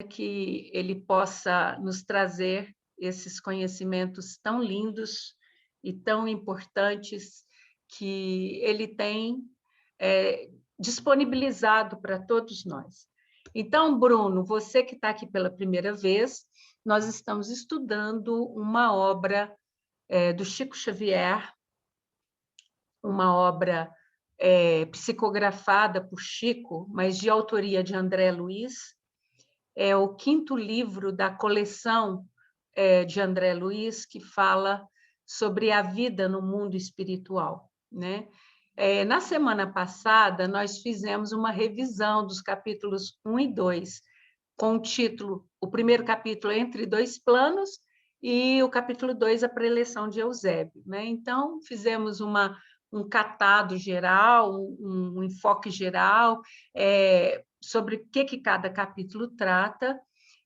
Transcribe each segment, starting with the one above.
que ele possa nos trazer esses conhecimentos tão lindos e tão importantes que ele tem disponibilizado para todos nós. Então, Bruno, você que está aqui pela primeira vez, nós estamos estudando uma obra do Chico Xavier, uma obra psicografada por Chico, mas de autoria de André Luiz. É o 5º livro da coleção de André Luiz, que fala sobre a vida no mundo espiritual, né? Na semana passada, nós fizemos uma revisão dos capítulos 1 e 2, com o título, o primeiro capítulo, Entre Dois Planos, e o capítulo 2, A Preleção de Eusébio, né? Então, fizemos um catado geral, um enfoque geral, sobre o que cada capítulo trata,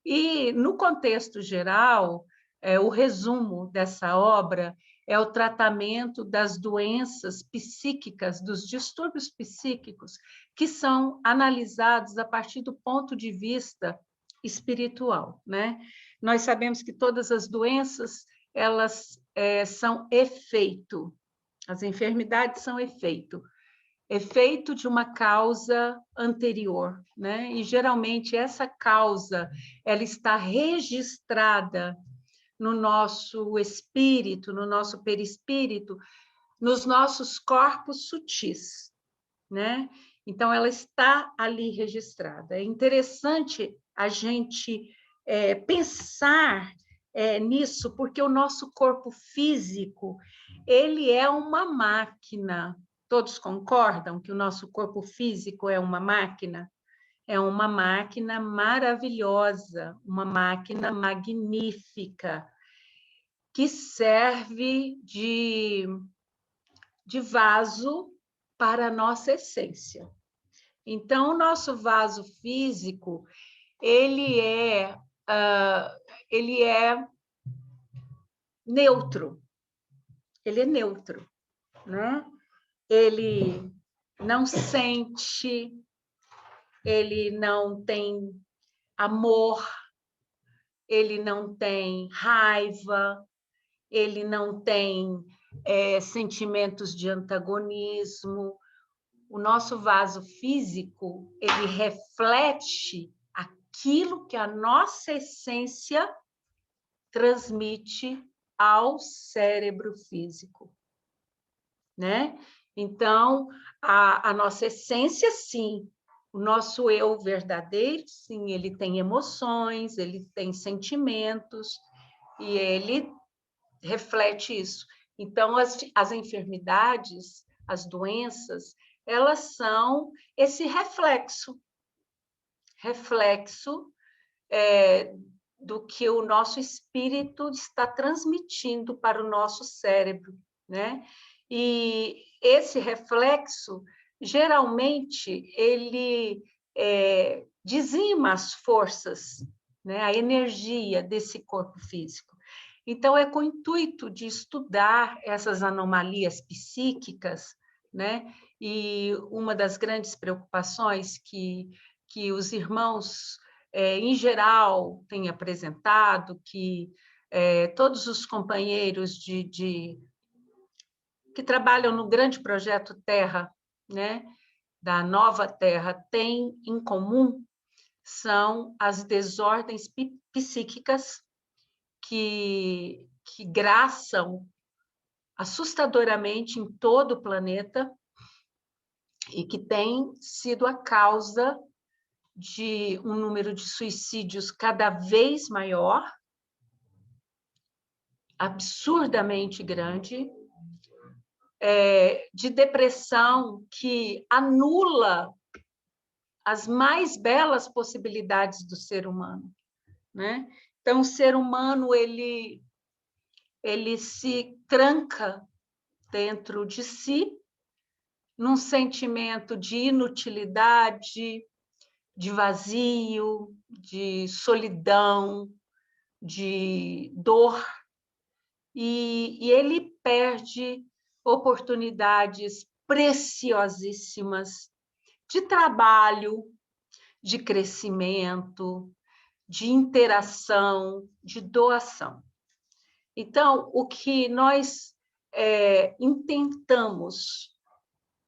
e, no contexto geral, o resumo dessa obra é o tratamento das doenças psíquicas, dos distúrbios psíquicos, que são analisados a partir do ponto de vista espiritual, né? Nós sabemos que todas as doenças, elas são efeito, as enfermidades são efeito de uma causa anterior, né? E geralmente essa causa ela está registrada no nosso espírito, no nosso perispírito, nos nossos corpos sutis, né? Então ela está ali registrada. É interessante a gente pensar nisso, porque o nosso corpo físico ele é uma máquina. Todos concordam que o nosso corpo físico é uma máquina? É uma máquina maravilhosa, uma máquina magnífica, que serve de vaso para a nossa essência. Então, o nosso vaso físico, ele é neutro, né? Ele não sente, ele não tem amor, ele não tem raiva, ele não tem sentimentos de antagonismo. O nosso vaso físico, ele reflete aquilo que a nossa essência transmite ao cérebro físico, né? Então, a nossa essência, sim, o nosso eu verdadeiro, sim, ele tem emoções, ele tem sentimentos, e ele reflete isso. Então, as enfermidades, as doenças, elas são esse reflexo do que o nosso espírito está transmitindo para o nosso cérebro, né? E esse reflexo, geralmente, ele dizima as forças, né? A energia desse corpo físico. Então, é com o intuito de estudar essas anomalias psíquicas, né? E uma das grandes preocupações que os irmãos, em geral, têm apresentado, que todos os companheiros que trabalham no grande projeto Terra, né? Da Nova Terra, têm em comum, são as desordens psíquicas que graçam assustadoramente em todo o planeta e que tem sido a causa de um número de suicídios cada vez maior, absurdamente grande, de depressão que anula as mais belas possibilidades do ser humano, né? Então, o ser humano ele se tranca dentro de si, num sentimento de inutilidade, de vazio, de solidão, de dor, e ele perde oportunidades preciosíssimas de trabalho, de crescimento, de interação, de doação. Então, o que nós intentamos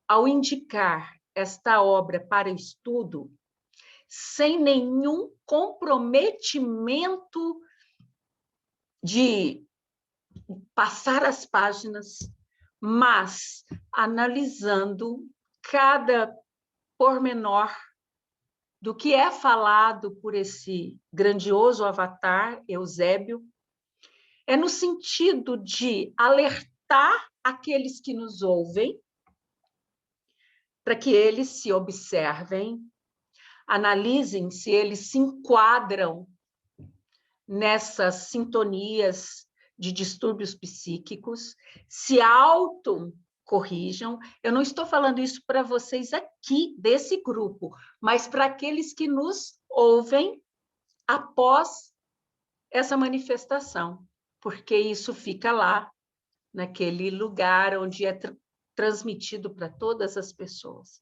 ao indicar esta obra para estudo, sem nenhum comprometimento de passar as páginas, mas analisando cada pormenor do que é falado por esse grandioso avatar, Eusébio, é no sentido de alertar aqueles que nos ouvem, para que eles se observem, analisem se eles se enquadram nessas sintonias de distúrbios psíquicos, se autocorrijam. Eu não estou falando isso para vocês aqui, desse grupo, mas para aqueles que nos ouvem após essa manifestação, porque isso fica lá, naquele lugar onde é transmitido para todas as pessoas.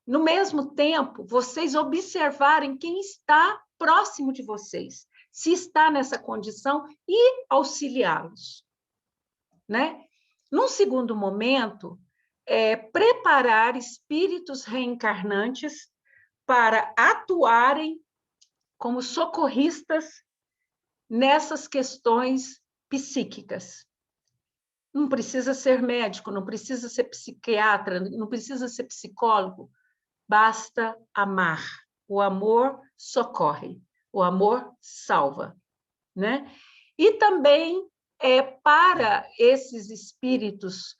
No mesmo tempo, vocês observarem quem está próximo de vocês, se está nessa condição, e auxiliá-los, né? Num segundo momento, preparar espíritos reencarnantes para atuarem como socorristas nessas questões psíquicas. Não precisa ser médico, não precisa ser psiquiatra, não precisa ser psicólogo, basta amar. O amor socorre, o amor salva, né? E também para esses espíritos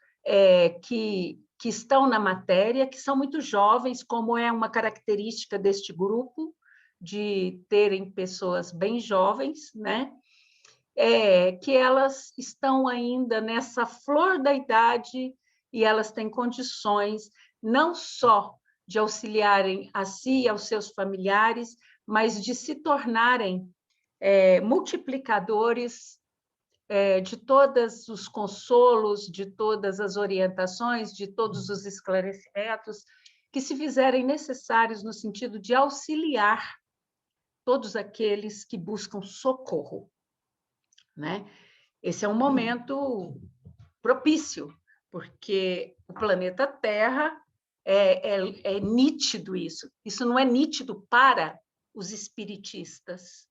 que estão na matéria, que são muito jovens, como é uma característica deste grupo, de terem pessoas bem jovens, né? Que elas estão ainda nessa flor da idade e elas têm condições não só de auxiliarem a si e aos seus familiares, mas de se tornarem multiplicadores de todos os consolos, de todas as orientações, de todos os esclarecimentos que se fizerem necessários no sentido de auxiliar todos aqueles que buscam socorro, né? Esse é um momento propício, porque o planeta Terra é nítido isso. Isso não é nítido para os espiritistas.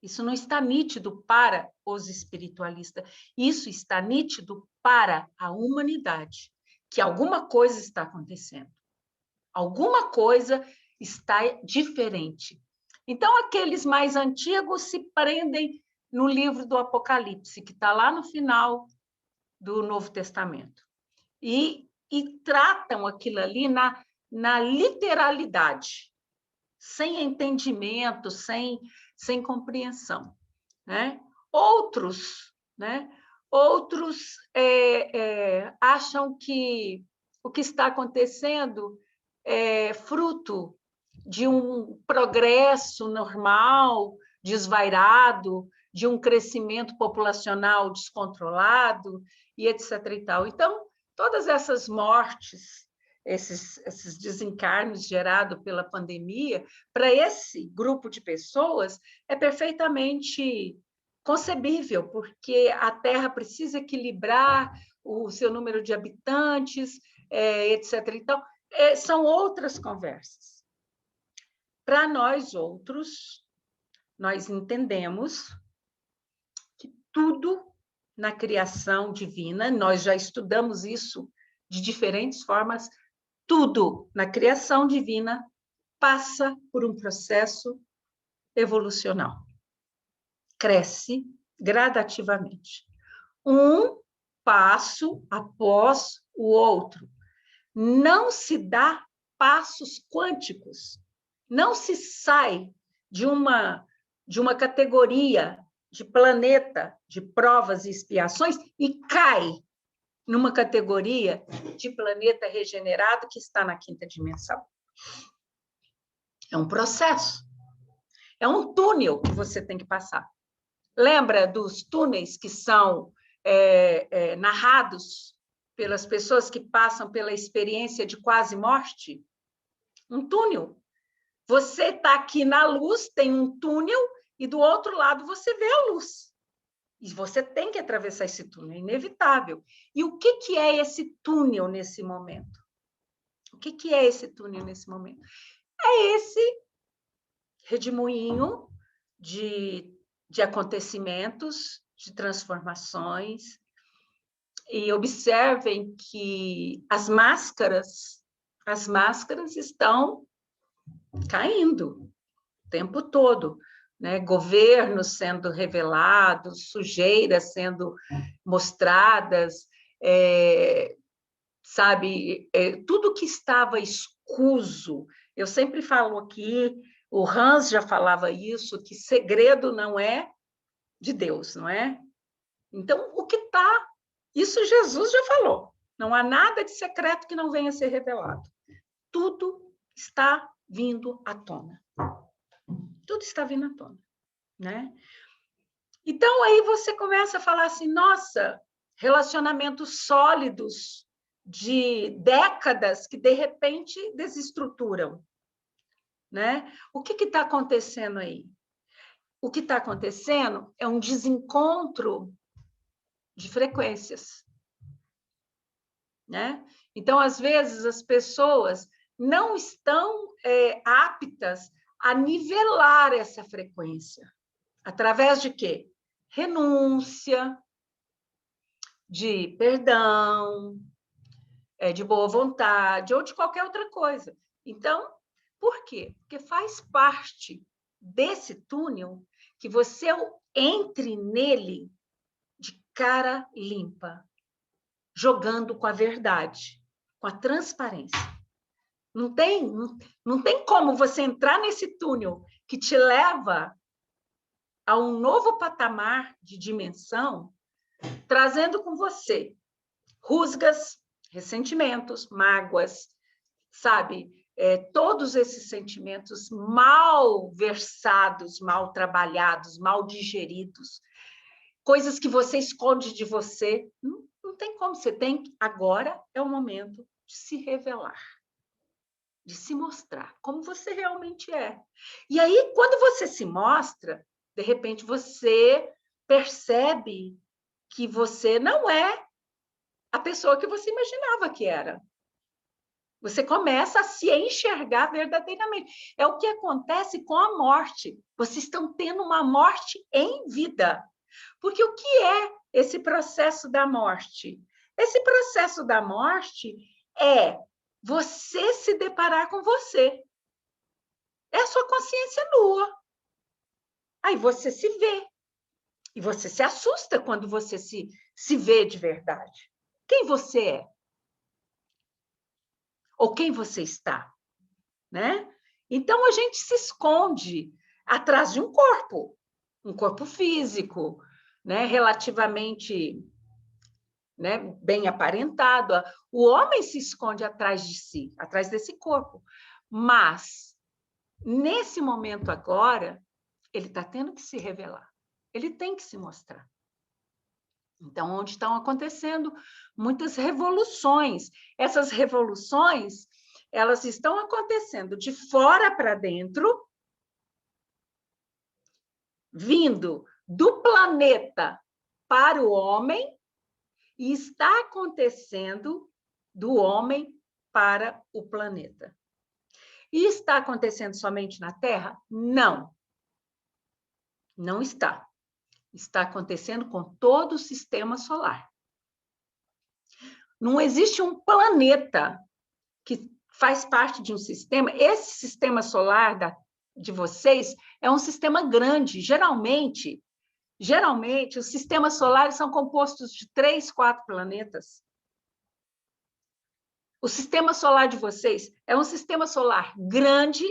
Isso não está nítido para os espiritualistas. Isso está nítido para a humanidade, que alguma coisa está acontecendo. Alguma coisa está diferente. Então, aqueles mais antigos se prendem no livro do Apocalipse, que está lá no final do Novo Testamento. E tratam aquilo ali na literalidade, sem entendimento, sem compreensão, né? Outros acham que o que está acontecendo é fruto de um progresso normal, desvairado, de um crescimento populacional descontrolado, e etc. e tal. Então, todas essas mortes, esses desencarnos gerados pela pandemia, para esse grupo de pessoas, é perfeitamente concebível, porque a Terra precisa equilibrar o seu número de habitantes, etc. Então, são outras conversas. Para nós outros, nós entendemos que tudo na criação divina, nós já estudamos isso de diferentes formas, tudo na criação divina passa por um processo evolucional. Cresce gradativamente. Um passo após o outro. Não se dá passos quânticos. Não se sai de uma categoria de planeta de provas e expiações e cai numa categoria de planeta regenerado que está na quinta dimensão. É um processo. É um túnel que você tem que passar. Lembra dos túneis que são narrados pelas pessoas que passam pela experiência de quase morte? Um túnel. Você está aqui na luz, tem um túnel, e do outro lado você vê a luz. E você tem que atravessar esse túnel, é inevitável. E o que é esse túnel nesse momento? O que é esse túnel nesse momento? É esse redemoinho de acontecimentos, de transformações. E observem que as máscaras estão caindo o tempo todo, né? Governos sendo revelados, sujeiras sendo mostradas, sabe? Tudo que estava escuso. Eu sempre falo aqui, o Hans já falava isso, que segredo não é de Deus, não é? Então, o que está... Isso Jesus já falou. Não há nada de secreto que não venha a ser revelado. Tudo está vindo à tona. Tudo está vindo à tona, né? Então, aí você começa a falar assim, nossa, relacionamentos sólidos de décadas que, de repente, desestruturam, né? O que está acontecendo aí? O que está acontecendo é um desencontro de frequências, né? Então, às vezes, as pessoas não estão aptas a nivelar essa frequência. Através de quê? Renúncia, de perdão, de boa vontade, ou de qualquer outra coisa. Então, por quê? Porque faz parte desse túnel que você entre nele de cara limpa, jogando com a verdade, com a transparência. Não tem como você entrar nesse túnel que te leva a um novo patamar de dimensão, trazendo com você rusgas, ressentimentos, mágoas, sabe? Todos esses sentimentos mal versados, mal trabalhados, mal digeridos, coisas que você esconde de você. Não tem como, você tem. Agora é o momento de se revelar, de se mostrar como você realmente é. E aí, quando você se mostra, de repente você percebe que você não é a pessoa que você imaginava que era. Você começa a se enxergar verdadeiramente. É o que acontece com a morte. Vocês estão tendo uma morte em vida. Porque o que é esse processo da morte? Esse processo da morte é você se deparar com você. É a sua consciência nua. Aí você se vê. E você se assusta quando você se vê de verdade. Quem você é? Ou quem você está? Né? Então, a gente se esconde atrás de um corpo físico, né? Relativamente, né? Bem aparentado. O homem se esconde atrás de si, atrás desse corpo. Mas, nesse momento agora, ele está tendo que se revelar. Ele tem que se mostrar. Então, onde estão acontecendo muitas revoluções. Essas revoluções, elas estão acontecendo de fora para dentro, vindo do planeta para o homem, e está acontecendo do homem para o planeta. E está acontecendo somente na Terra? Não. Não está. Está acontecendo com todo o sistema solar. Não existe um planeta que faz parte de um sistema. Esse sistema solar de vocês é um sistema grande. Geralmente, os sistemas solares são compostos de 3, 4 planetas. O sistema solar de vocês é um sistema solar grande.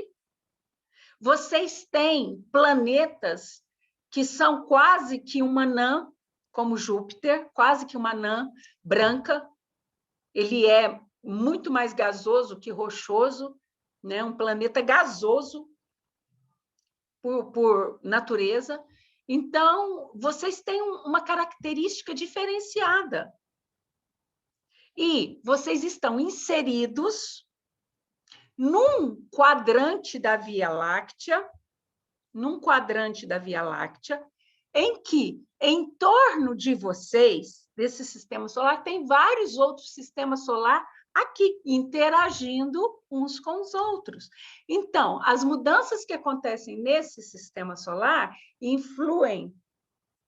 Vocês têm planetas que são quase que uma anã, como Júpiter, quase que uma anã branca. Ele é muito mais gasoso que rochoso, né? Um planeta gasoso por natureza. Então, vocês têm uma característica diferenciada. E vocês estão inseridos num quadrante da Via Láctea, em que, em torno de vocês, desse sistema solar, tem vários outros sistemas solares aqui, interagindo uns com os outros. Então, as mudanças que acontecem nesse sistema solar influem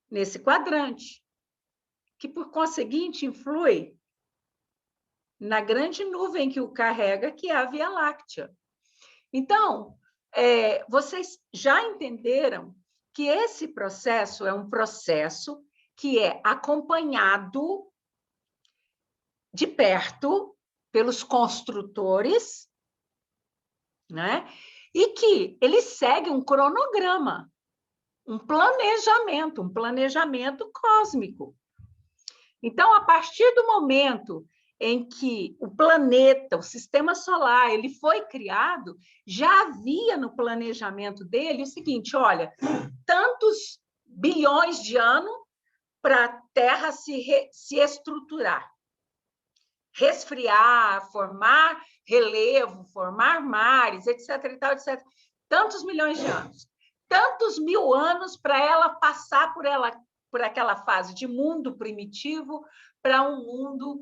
nesse quadrante, que, por conseguinte, influi na grande nuvem que o carrega, que é a Via Láctea. Então, vocês já entenderam que esse processo é um processo que é acompanhado de perto pelos construtores, né? E que ele segue um cronograma, um planejamento cósmico. Então, a partir do momento em que o planeta, o sistema solar, ele foi criado, já havia no planejamento dele o seguinte: olha, tantos bilhões de anos para a Terra se estruturar, resfriar, formar relevo, formar mares, etc. e tal, etc. Tantos milhões de anos. Tantos mil anos para ela passar por aquela fase de mundo primitivo para um mundo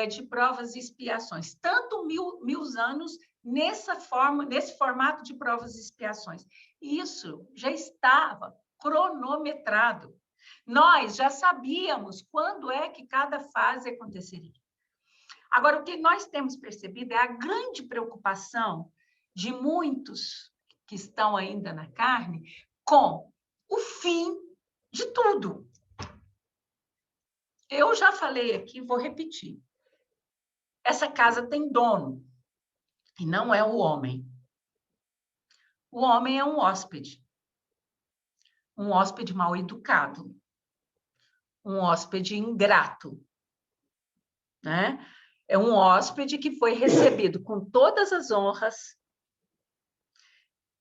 de provas e expiações. Tanto mil anos nesse formato de provas e expiações. Isso já estava cronometrado. Nós já sabíamos quando é que cada fase aconteceria. Agora, o que nós temos percebido é a grande preocupação de muitos que estão ainda na carne com o fim de tudo. Eu já falei aqui, vou repetir. Essa casa tem dono, e não é o homem. O homem é um hóspede mal educado, um hóspede ingrato, né? É um hóspede que foi recebido com todas as honras,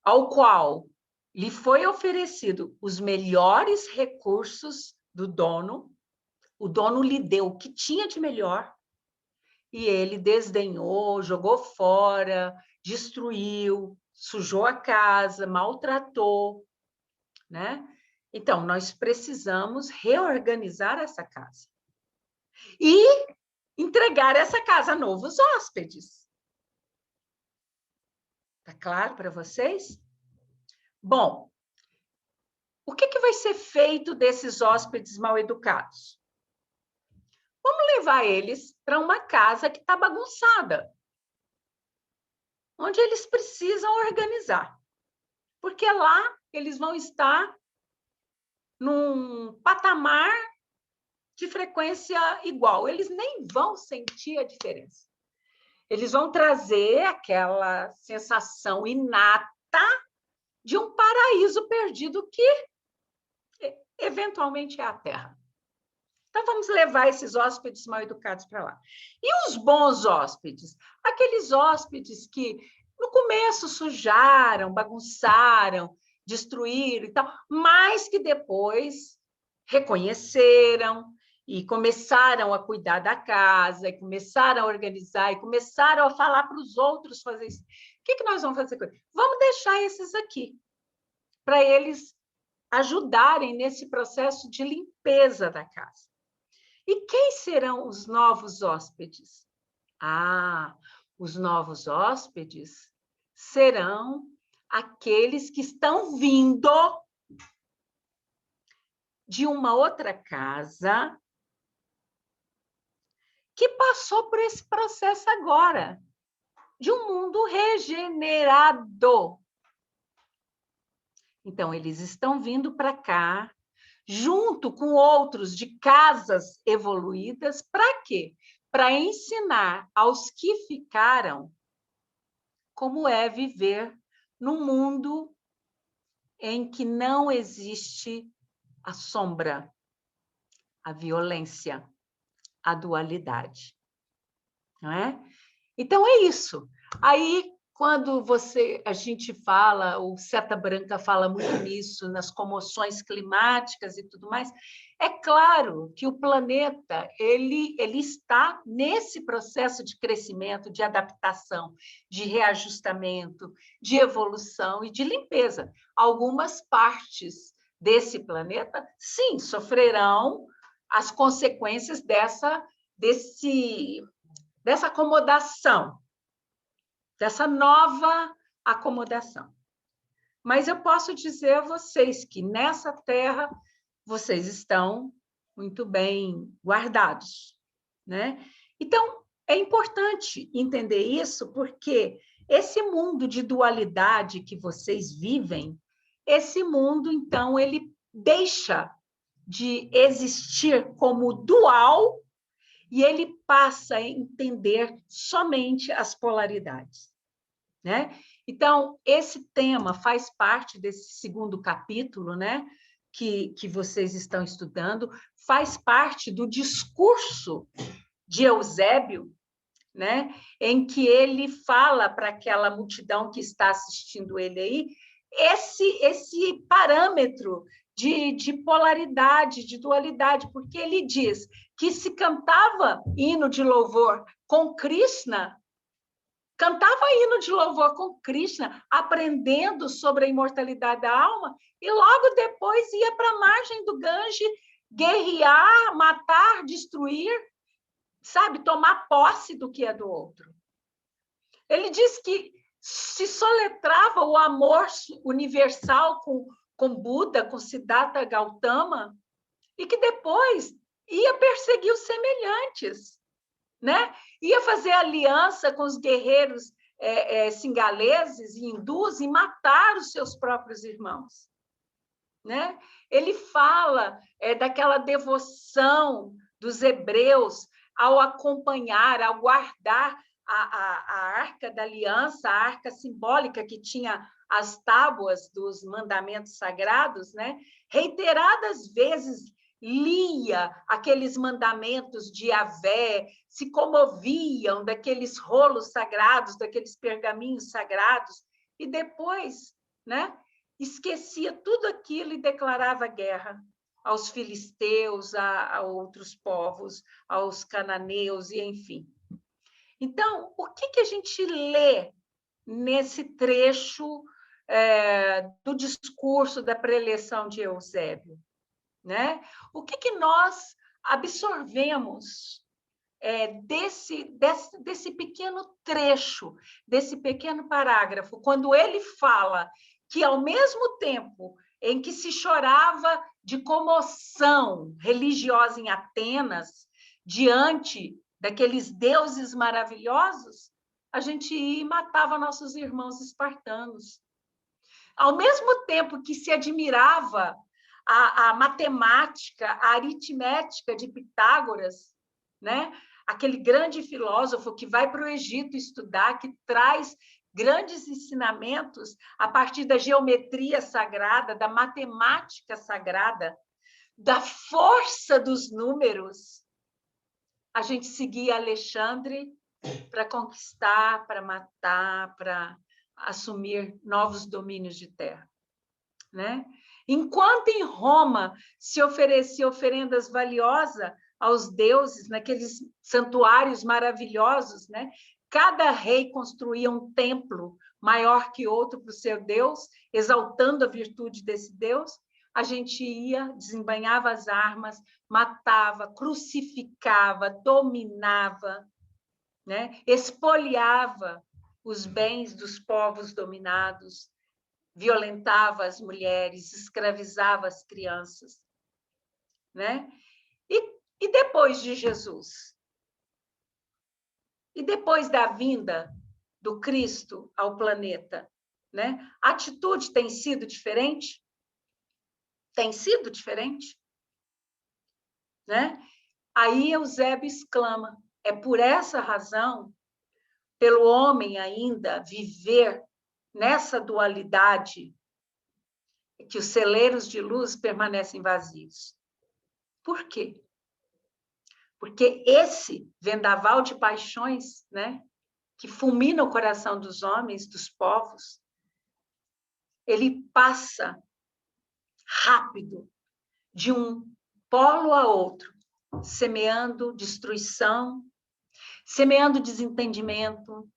ao qual lhe foi oferecido os melhores recursos do dono. O dono lhe deu o que tinha de melhor e ele desdenhou, jogou fora, destruiu, sujou a casa, maltratou, né? Então, nós precisamos reorganizar essa casa e entregar essa casa a novos hóspedes. Tá claro para vocês? Bom, o que vai ser feito desses hóspedes mal educados? Vamos levar eles para uma casa que está bagunçada, onde eles precisam organizar, porque lá eles vão estar num patamar de frequência igual, eles nem vão sentir a diferença. Eles vão trazer aquela sensação inata de um paraíso perdido que eventualmente é a Terra. Então, vamos levar esses hóspedes mal educados para lá. E os bons hóspedes? Aqueles hóspedes que, no começo, sujaram, bagunçaram, destruíram e tal, mas que depois reconheceram e começaram a cuidar da casa, e começaram a organizar, e começaram a falar para os outros fazer isso. O que nós vamos fazer com eles? Vamos deixar esses aqui, para eles ajudarem nesse processo de limpeza da casa. E quem serão os novos hóspedes? Os novos hóspedes serão aqueles que estão vindo de uma outra casa que passou por esse processo agora, de um mundo regenerado. Então, eles estão vindo para cá, junto com outros de casas evoluídas, para quê? Para ensinar aos que ficaram como é viver num mundo em que não existe a sombra, a violência, a dualidade. Não é? Então, é isso. Aí, quando a gente fala, o Seta Branca fala muito nisso, nas comoções climáticas e tudo mais, é claro que o planeta ele está nesse processo de crescimento, de adaptação, de reajustamento, de evolução e de limpeza. Algumas partes desse planeta, sim, sofrerão as consequências dessa acomodação, dessa nova acomodação. Mas eu posso dizer a vocês que nessa terra vocês estão muito bem guardados, né? Então, é importante entender isso, porque esse mundo de dualidade que vocês vivem, esse mundo, então, ele deixa de existir como dual e ele passa a entender somente as polaridades, né? Então, esse tema faz parte desse segundo capítulo, né? Que vocês estão estudando, faz parte do discurso de Eusébio, né? Em que ele fala para aquela multidão que está assistindo ele aí, esse parâmetro de polaridade, de dualidade, porque ele diz que se cantava hino de louvor com Krishna, cantava hino de louvor com Krishna, aprendendo sobre a imortalidade da alma, e logo depois ia para a margem do Gange guerrear, matar, destruir, sabe, tomar posse do que é do outro. Ele diz que se soletrava o amor universal com Buda, com Siddhartha Gautama, e que depois ia perseguir os semelhantes, né? Ia fazer aliança com os guerreiros singaleses e hindus e matar os seus próprios irmãos, né? Ele fala daquela devoção dos hebreus ao acompanhar, ao guardar a Arca da Aliança, a arca simbólica que tinha as tábuas dos mandamentos sagrados, né? Reiteradas vezes lia aqueles mandamentos de Yahvé, se comoviam daqueles rolos sagrados, daqueles pergaminhos sagrados, e depois, né, esquecia tudo aquilo e declarava guerra aos filisteus, a outros povos, aos cananeus, e enfim. Então, o que a gente lê nesse trecho do discurso da preleção de Eusébio, né? O que nós absorvemos desse pequeno trecho, desse pequeno parágrafo, quando ele fala que, ao mesmo tempo em que se chorava de comoção religiosa em Atenas, diante daqueles deuses maravilhosos, a gente ia e matava nossos irmãos espartanos. Ao mesmo tempo que se admirava a matemática, a aritmética de Pitágoras, né? Aquele grande filósofo que vai para o Egito estudar, que traz grandes ensinamentos a partir da geometria sagrada, da matemática sagrada, da força dos números. A gente seguia Alexandre para conquistar, para matar, para assumir novos domínios de terra, né? Enquanto em Roma se oferecia oferendas valiosas aos deuses, naqueles santuários maravilhosos, né? Cada rei construía um templo maior que outro para o seu Deus, exaltando a virtude desse Deus. A gente ia, desembainhava as armas, matava, crucificava, dominava, né? Espoliava os bens dos povos dominados, violentava as mulheres, escravizava as crianças, né? E depois de Jesus? E depois da vinda do Cristo ao planeta, né? A atitude tem sido diferente? Tem sido diferente? Né? Aí Eusébio exclama: é por essa razão, pelo homem ainda viver nessa dualidade, que os celeiros de luz permanecem vazios. Por quê? Porque esse vendaval de paixões, né, que fulmina o coração dos homens, dos povos, ele passa rápido de um polo a outro, semeando destruição, semeando desentendimento,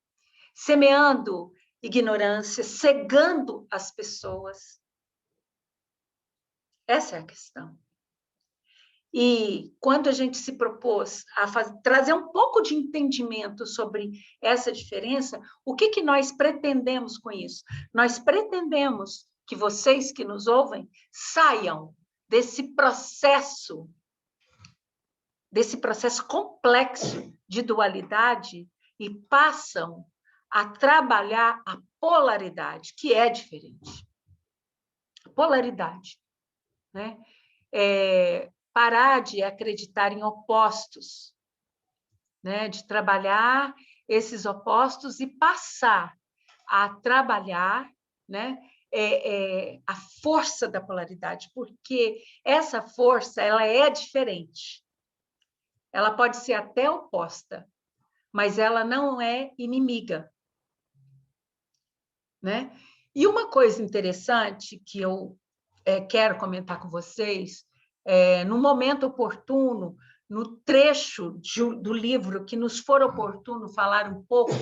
semeando ignorância, cegando as pessoas. Essa é a questão. E quando a gente se propôs a trazer um pouco de entendimento sobre essa diferença, o que nós pretendemos com isso? Nós pretendemos que vocês que nos ouvem saiam desse processo complexo de dualidade e passam a trabalhar a polaridade, que é diferente. Polaridade, né? Parar de acreditar em opostos, né? De trabalhar esses opostos e passar a trabalhar, né? A força da polaridade, porque essa força ela é diferente. Ela pode ser até oposta, mas ela não é inimiga, né? E uma coisa interessante que eu quero comentar com vocês, no momento oportuno, no trecho do livro que nos for oportuno falar um pouco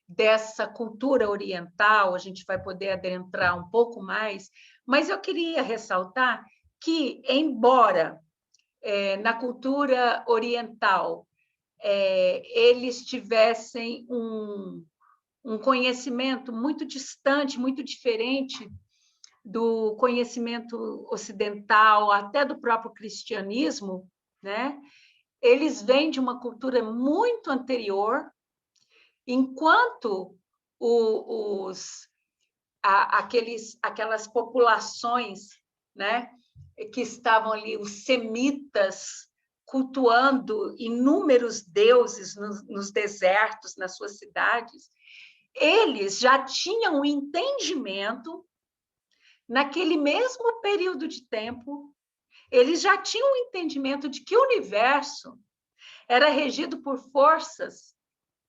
dessa cultura oriental, a gente vai poder adentrar um pouco mais, mas eu queria ressaltar que, embora na cultura oriental eles tivessem um conhecimento muito distante, muito diferente do conhecimento ocidental, até do próprio cristianismo, né? Eles vêm de uma cultura muito anterior, enquanto aquelas populações, né, que estavam ali, os semitas, cultuando inúmeros deuses nos desertos, nas suas cidades, eles já tinham um entendimento, naquele mesmo período de tempo, eles já tinham um entendimento de que o universo era regido por forças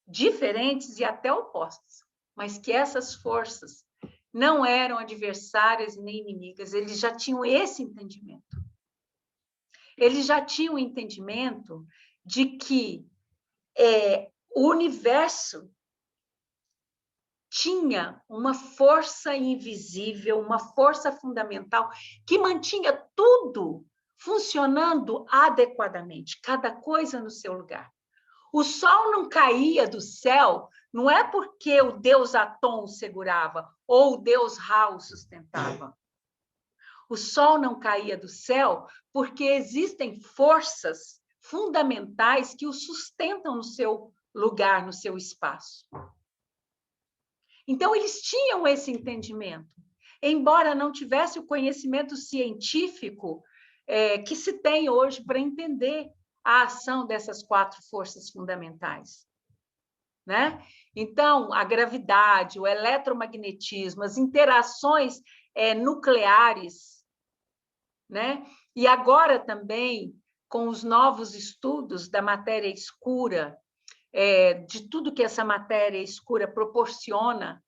diferentes e até opostas, mas que essas forças não eram adversárias nem inimigas, eles já tinham esse entendimento. Eles já tinham o entendimento de que o universo tinha uma força invisível, uma força fundamental que mantinha tudo funcionando adequadamente, cada coisa no seu lugar. O sol não caía do céu, não é porque o deus Atom segurava ou o deus Ra o sustentava. O sol não caía do céu porque existem forças fundamentais que o sustentam no seu lugar, no seu espaço. Então, eles tinham esse entendimento, embora não tivesse o conhecimento científico que se tem hoje para entender a ação dessas 4 forças fundamentais, né? Então, a gravidade, o eletromagnetismo, as interações nucleares, né? E agora também, com os novos estudos da matéria escura, de tudo que essa matéria escura proporciona,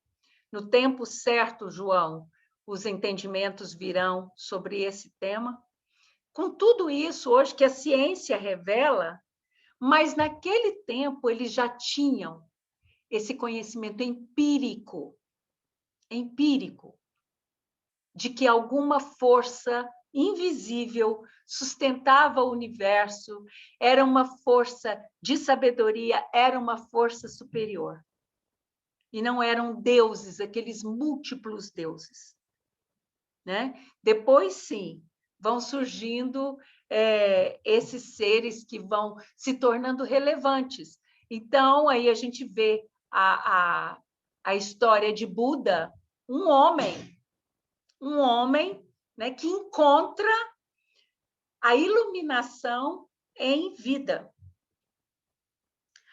no tempo certo, João, os entendimentos virão sobre esse tema. Com tudo isso, hoje que a ciência revela, mas naquele tempo eles já tinham esse conhecimento empírico, de que alguma força invisível sustentava o universo, era uma força de sabedoria, era uma força superior. E não eram deuses, aqueles múltiplos deuses, né? Depois, sim, vão surgindo esses seres que vão se tornando relevantes. Então, aí a gente vê a história de Buda, um homem, né, que encontra a iluminação em vida.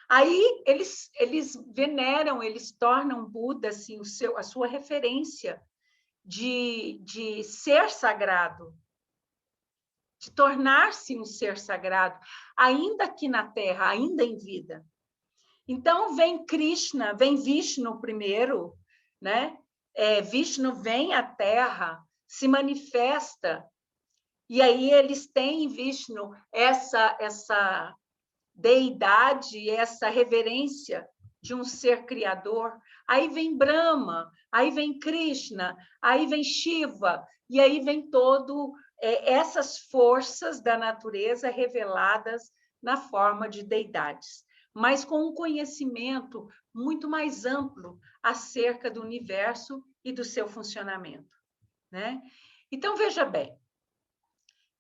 Aí eles veneram, eles tornam Buda assim, a sua referência de ser sagrado, de tornar-se um ser sagrado, ainda aqui na Terra, ainda em vida. Então, vem Krishna, vem Vishnu primeiro, né? Vishnu vem à Terra, se manifesta, e aí eles têm em Vishnu essa deidade, essa reverência de um ser criador. Aí vem Brahma, aí vem Krishna, aí vem Shiva, e aí vem essas forças da natureza reveladas na forma de deidades, mas com um conhecimento muito mais amplo acerca do universo e do seu funcionamento, né? Então, veja bem,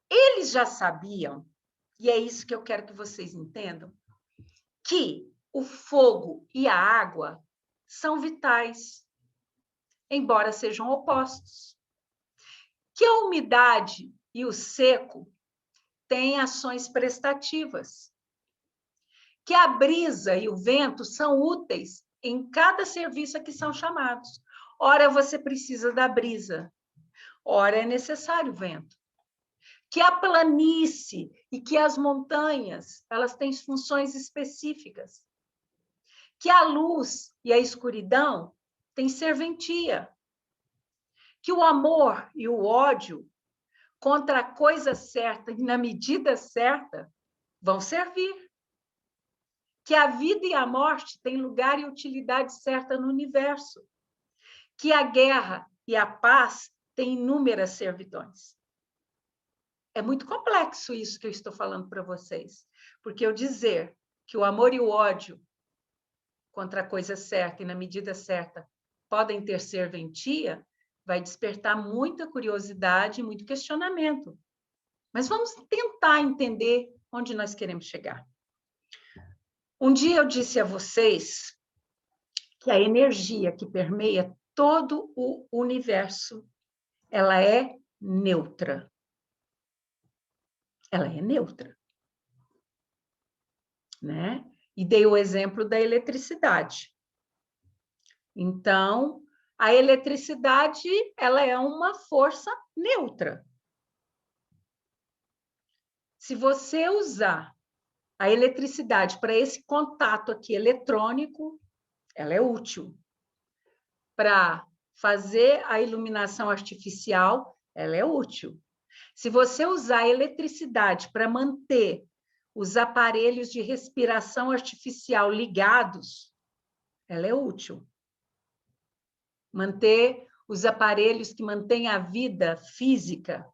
eles já sabiam, e é isso que eu quero que vocês entendam, que o fogo e a água são vitais, embora sejam opostos. Que a umidade e o seco têm ações prestativas. Que a brisa e o vento são úteis em cada serviço a que são chamados. Ora, você precisa da brisa, ora é necessário o vento. Que a planície e que as montanhas, elas têm funções específicas. Que a luz e a escuridão têm serventia. Que o amor e o ódio contra a coisa certa e na medida certa vão servir. Que a vida e a morte têm lugar e utilidade certa no universo. Que a guerra e a paz têm inúmeras servidões. É muito complexo isso que eu estou falando para vocês, porque eu dizer que o amor e o ódio contra a coisa certa e na medida certa podem ter serventia, vai despertar muita curiosidade e muito questionamento. Mas vamos tentar entender onde nós queremos chegar. Um dia eu disse a vocês que a energia que permeia todo o universo, ela é neutra. Ela é neutra, né? E dei o exemplo da eletricidade. Então, a eletricidade, ela é uma força neutra. Se você usar a eletricidade para esse contato aqui eletrônico, ela é útil. Para fazer a iluminação artificial, ela é útil. Se você usar a eletricidade para manter os aparelhos de respiração artificial ligados, ela é útil. Manter os aparelhos que mantêm a vida física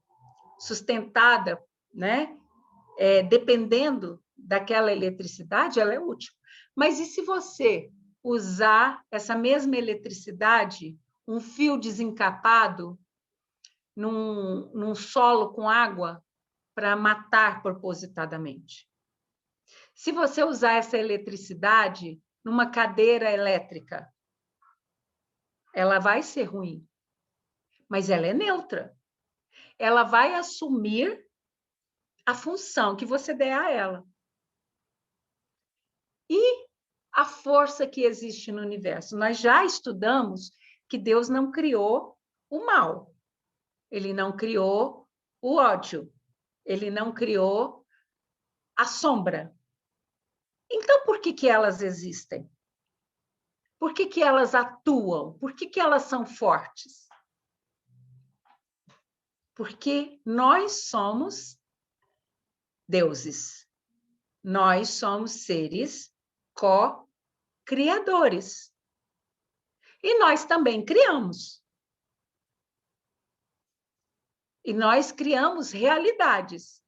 sustentada, né? Dependendo daquela eletricidade, ela é útil. Mas e se você usar essa mesma eletricidade, um fio desencapado, num solo com água, para matar propositadamente? Se você usar essa eletricidade numa cadeira elétrica, ela vai ser ruim, mas ela é neutra. Ela vai assumir a função que você der a ela. E a força que existe no universo? Nós já estudamos que Deus não criou o mal. Ele não criou o ódio. Ele não criou a sombra. Então, por que elas existem? Por que elas atuam? Por que elas são fortes? Porque nós somos deuses. Nós somos seres co-criadores. E nós também criamos. E nós criamos realidades.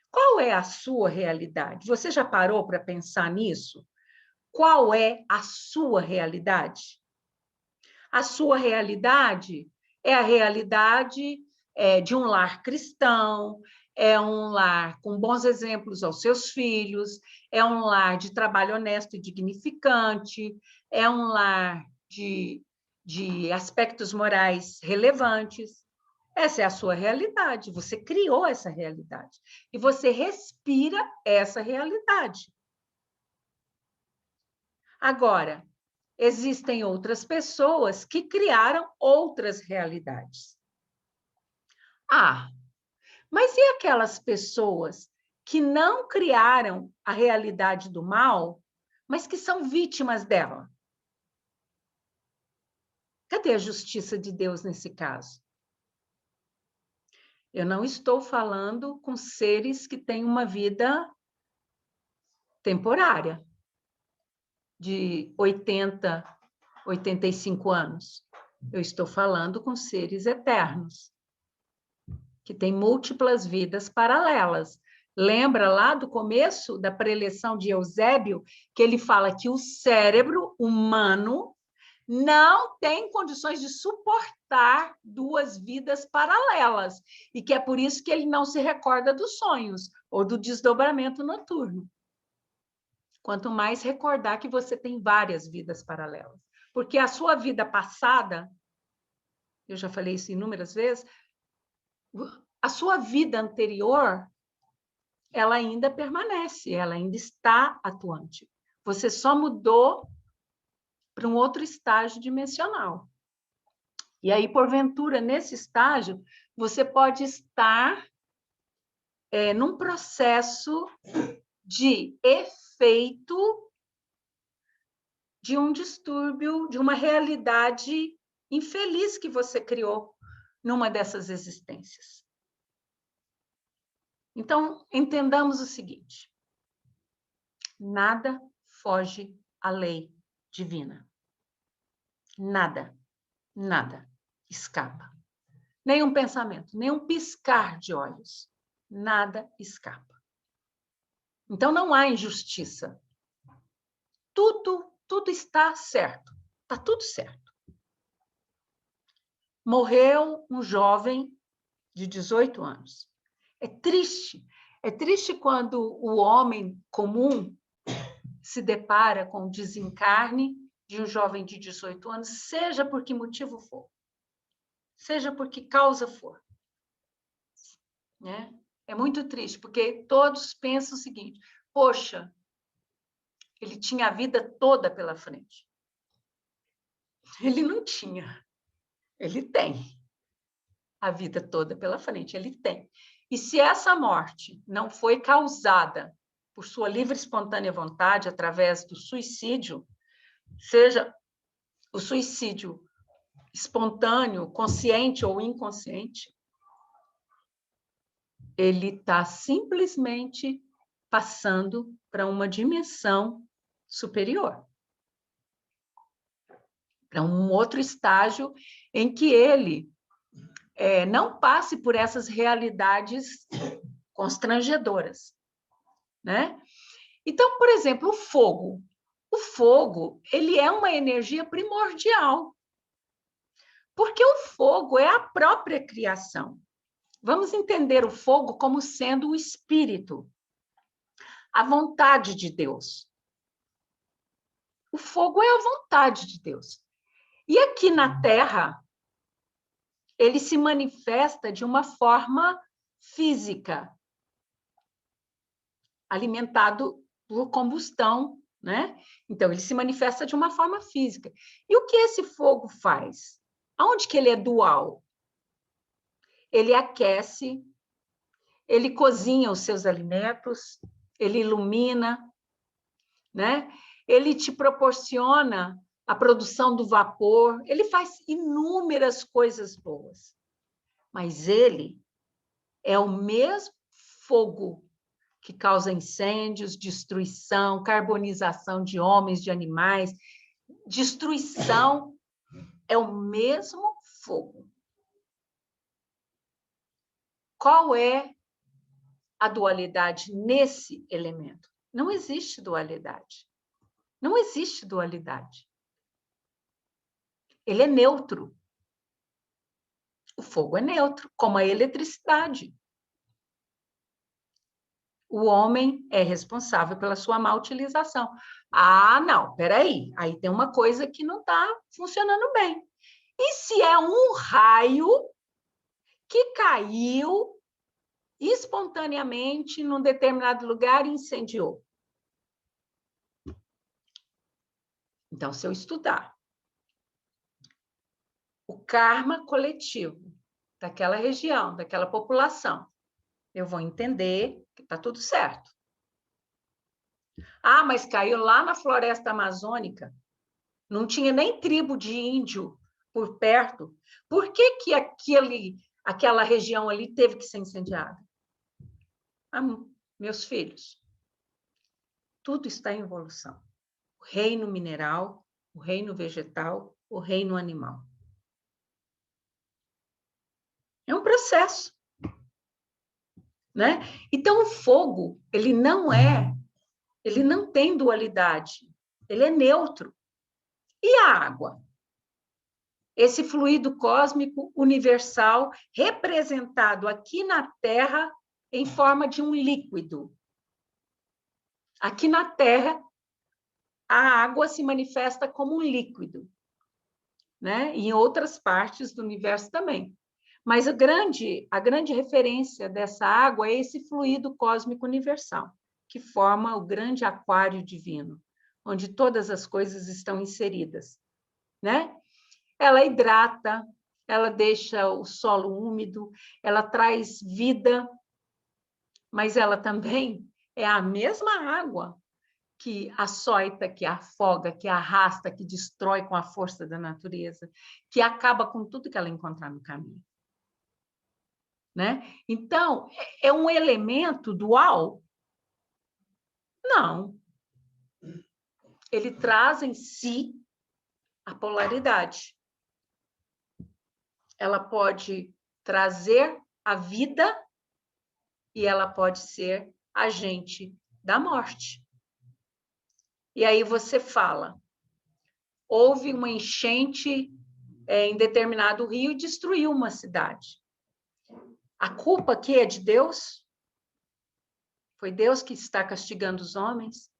Qual é a sua realidade? Você já parou para pensar nisso? Qual é a sua realidade? A sua realidade é a realidade de um lar cristão, é um lar com bons exemplos aos seus filhos, é um lar de trabalho honesto e dignificante, é um lar de aspectos morais relevantes. Essa é a sua realidade, você criou essa realidade. E você respira essa realidade. Agora, existem outras pessoas que criaram outras realidades. Mas e aquelas pessoas que não criaram a realidade do mal, mas que são vítimas dela. Cadê a justiça de Deus nesse caso? Eu não estou falando com seres que têm uma vida temporária, de 80, 85 anos. Eu estou falando com seres eternos, que têm múltiplas vidas paralelas. Lembra lá do começo da preleção de Eusébio, que ele fala que o cérebro humano não tem condições de suportar duas vidas paralelas, e que é por isso que ele não se recorda dos sonhos ou do desdobramento noturno. Quanto mais recordar que você tem várias vidas paralelas. Porque a sua vida passada, eu já falei isso inúmeras vezes, a sua vida anterior, ela ainda permanece, ela ainda está atuante. Você só mudou para um outro estágio dimensional. E aí, porventura, nesse estágio, você pode estar num processo de efeito de um distúrbio, de uma realidade infeliz que você criou numa dessas existências. Então, entendamos o seguinte: nada foge à lei divina. Nada, nada escapa. Nenhum pensamento, nenhum piscar de olhos. Nada escapa. Então, não há injustiça. Tudo está certo. Está tudo certo. Morreu um jovem de 18 anos. É triste quando o homem comum se depara com o desencarne de um jovem de 18 anos, seja por que motivo for, seja por que causa for. Né? É muito triste, porque todos pensam o seguinte: poxa, ele tinha a vida toda pela frente. Ele não tinha, ele tem a vida toda pela frente, ele tem. E se essa morte não foi causada por sua livre e espontânea vontade, através do suicídio, seja o suicídio espontâneo, consciente ou inconsciente, ele está simplesmente passando para uma dimensão superior, para um outro estágio em que ele não passe por essas realidades constrangedoras, né? Então, por exemplo, o fogo, ele é uma energia primordial, porque o fogo é a própria criação. Vamos entender o fogo como sendo o espírito, a vontade de Deus. O fogo é a vontade de Deus. E aqui na Terra, ele se manifesta de uma forma física, alimentado por combustão, né? Então, ele se manifesta de uma forma física. E o que esse fogo faz? Aonde que ele é dual? Ele aquece, ele cozinha os seus alimentos, ele ilumina, né? Ele te proporciona a produção do vapor, ele faz inúmeras coisas boas. Mas ele é o mesmo fogo que causa incêndios, destruição, carbonização de homens, de animais. Destruição é o mesmo fogo. Qual é a dualidade nesse elemento? Não existe dualidade. Não existe dualidade. Ele é neutro. O fogo é neutro, como a eletricidade. O homem é responsável pela sua má utilização. Ah, não, peraí. Aí tem uma coisa que não está funcionando bem. E se é um raio que caiu espontaneamente num determinado lugar e incendiou? Então, se eu estudar o karma coletivo daquela região, daquela população, eu vou entender que está tudo certo. Ah, mas caiu lá na floresta amazônica. Não tinha nem tribo de índio por perto. Por que que aquela região ali teve que ser incendiada? Ah, meus filhos, tudo está em evolução. O reino mineral, o reino vegetal, o reino animal. É um processo, né? Então, o fogo, ele não tem dualidade, ele é neutro. E a água? Esse fluido cósmico universal representado aqui na Terra em forma de um líquido. Aqui na Terra, a água se manifesta como um líquido, né? E em outras partes do universo também. Mas a grande referência dessa água é esse fluido cósmico universal, que forma o grande aquário divino, onde todas as coisas estão inseridas, né? Ela hidrata, ela deixa o solo úmido, ela traz vida, mas ela também é a mesma água que açoita, que afoga, que arrasta, que destrói com a força da natureza, que acaba com tudo que ela encontrar no caminho. Né? Então, é um elemento dual? Não. Ele traz em si a polaridade. Ela pode trazer a vida e ela pode ser agente da morte. E aí você fala, houve uma enchente em determinado rio e destruiu uma cidade. A culpa aqui é de Deus? Foi Deus que está castigando os homens?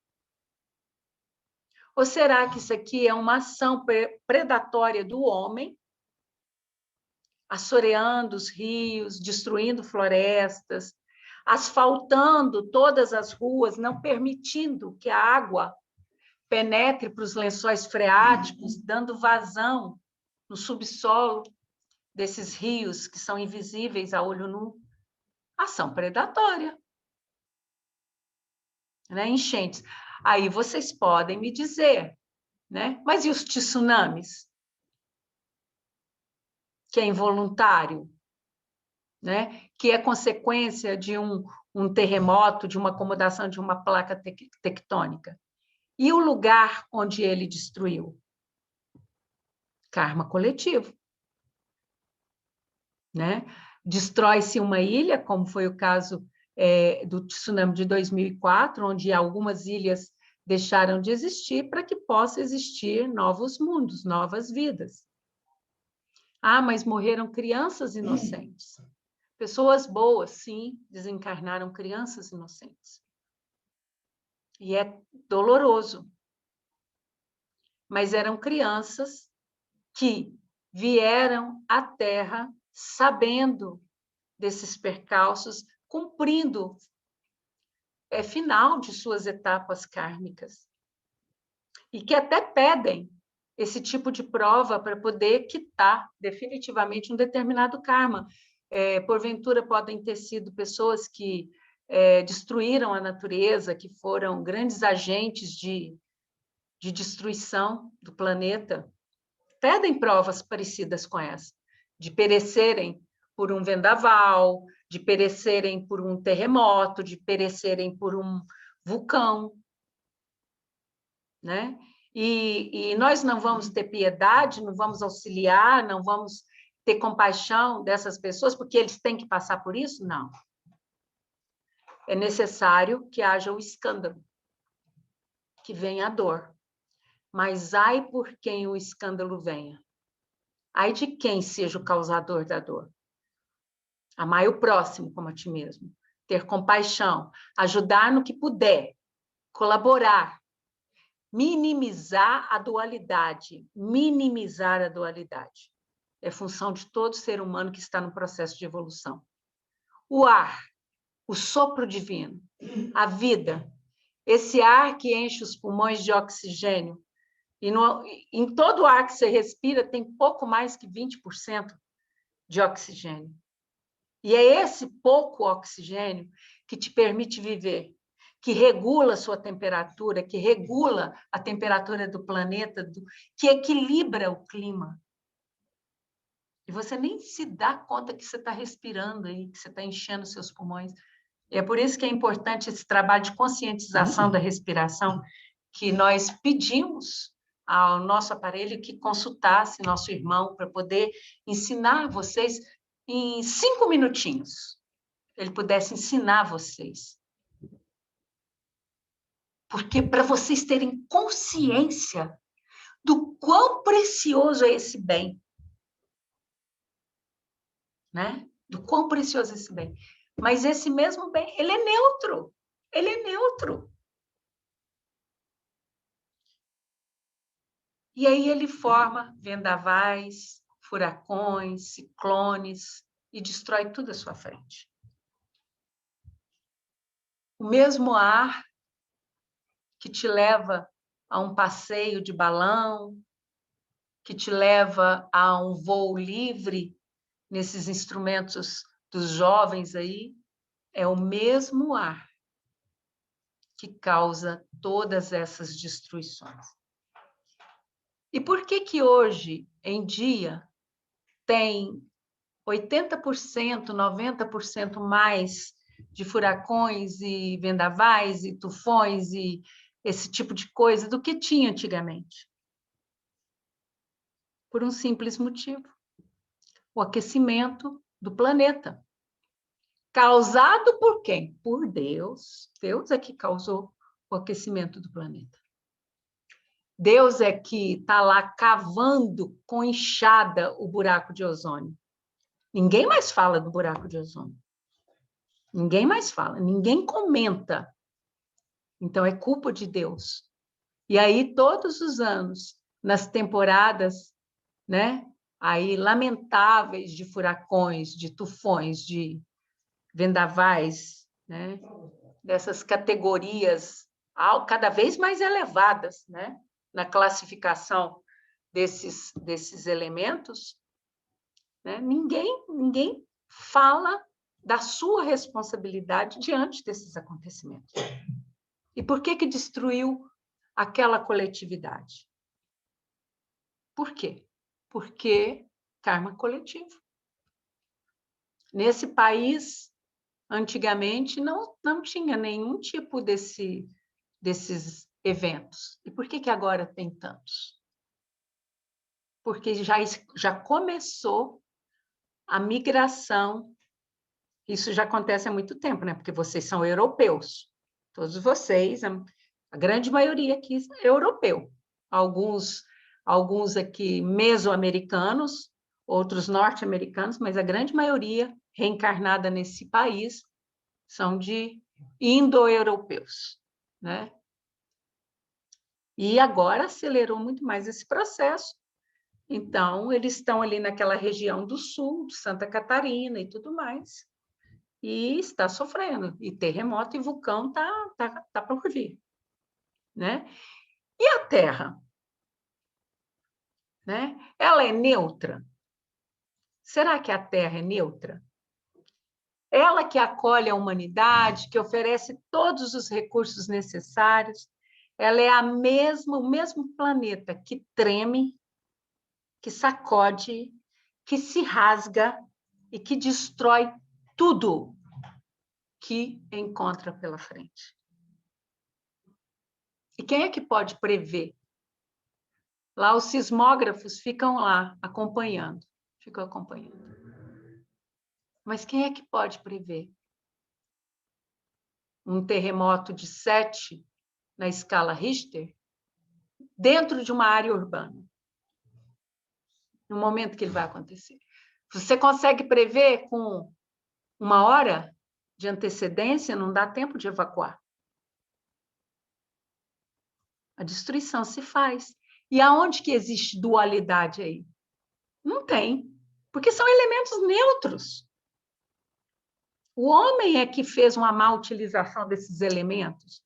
Ou será que isso aqui é uma ação predatória do homem, assoreando os rios, destruindo florestas, asfaltando todas as ruas, não permitindo que a água penetre para os lençóis freáticos, dando vazão no subsolo desses rios que são invisíveis a olho nu? Ação predatória, né? Enchentes. Aí vocês podem me dizer, né? Mas e os tsunamis? Que é involuntário, né? Que é consequência de um terremoto, de uma acomodação de uma placa tectônica. E o lugar onde ele destruiu? Karma coletivo. Né? Destrói-se uma ilha, como foi o caso do tsunami de 2004, onde algumas ilhas deixaram de existir para que possa existir novos mundos, novas vidas. Ah, mas morreram crianças inocentes. Pessoas boas, sim, desencarnaram crianças inocentes. E é doloroso. Mas eram crianças que vieram à Terra sabendo desses percalços, cumprindo final de suas etapas kármicas. E que até pedem esse tipo de prova para poder quitar definitivamente um determinado karma. Porventura, podem ter sido pessoas que destruíram a natureza, que foram grandes agentes de destruição do planeta. Pedem provas parecidas com essa, de perecerem por um vendaval, de perecerem por um terremoto, de perecerem por um vulcão, né? E nós não vamos ter piedade, não vamos auxiliar, não vamos ter compaixão dessas pessoas, porque eles têm que passar por isso? Não. É necessário que haja o escândalo, que venha a dor. Mas ai por quem o escândalo venha. Ai de quem seja o causador da dor. Amar o próximo como a ti mesmo. Ter compaixão. Ajudar no que puder. Colaborar. Minimizar a dualidade. Minimizar a dualidade. É função de todo ser humano que está no processo de evolução. O ar. O sopro divino. A vida. Esse ar que enche os pulmões de oxigênio. E em todo o ar que você respira, tem pouco mais que 20% de oxigênio. E é esse pouco oxigênio que te permite viver, que regula a sua temperatura, que regula a temperatura do planeta, que equilibra o clima. E você nem se dá conta que você está respirando aí, que você está enchendo seus pulmões. E é por isso que é importante esse trabalho de conscientização da respiração, que nós pedimos ao nosso aparelho que consultasse nosso irmão para poder ensinar vocês em 5 minutinhos. Ele pudesse ensinar vocês. Porque para vocês terem consciência do quão precioso é esse bem. Né? Do quão precioso é esse bem. Mas esse mesmo bem, ele é neutro. Ele é neutro. E aí ele forma vendavais, furacões, ciclones e destrói tudo à sua frente. O mesmo ar que te leva a um passeio de balão, que te leva a um voo livre nesses instrumentos dos jovens aí, é o mesmo ar que causa todas essas destruições. E por que que hoje em dia tem 80%, 90% mais de furacões e vendavais e tufões e esse tipo de coisa do que tinha antigamente? Por um simples motivo: o aquecimento do planeta. Causado por quem? Por Deus. Deus é que causou o aquecimento do planeta. Deus é que está lá cavando com enxada o buraco de ozônio. Ninguém mais fala do buraco de ozônio. Ninguém mais fala, ninguém comenta. Então, é culpa de Deus. E aí, todos os anos, nas temporadas, né, aí, lamentáveis de furacões, de tufões, de vendavais, né, dessas categorias cada vez mais elevadas, né, na classificação desses elementos, né, ninguém fala da sua responsabilidade diante desses acontecimentos. E por que que destruiu aquela coletividade? Por quê? Porque karma coletivo. Nesse país, antigamente, não tinha nenhum tipo desses eventos. E por que que agora tem tantos? Porque já começou a migração. Isso já acontece há muito tempo, né? Porque vocês são europeus. Todos vocês, a grande maioria aqui é europeu. Alguns aqui meso-americanos, outros norte-americanos, mas a grande maioria reencarnada nesse país são de indo-europeus, né? E agora acelerou muito mais esse processo. Então, eles estão ali naquela região do sul, de Santa Catarina e tudo mais, e está sofrendo. E terremoto e vulcão tá por vir, né? E a Terra? Né? Ela é neutra? Será que a Terra é neutra? Ela que acolhe a humanidade, que oferece todos os recursos necessários, ela é o mesmo planeta que treme, que sacode, que se rasga e que destrói tudo que encontra pela frente. E quem é que pode prever? Lá os sismógrafos ficam lá acompanhando, ficam acompanhando. Mas quem é que pode prever um terremoto de 7 na escala Richter dentro de uma área urbana? No momento que ele vai acontecer. Você consegue prever com 1 hora de antecedência? Não dá tempo de evacuar. A destruição se faz. E aonde que existe dualidade aí? Não tem, porque são elementos neutros. O homem é que fez uma má utilização desses elementos.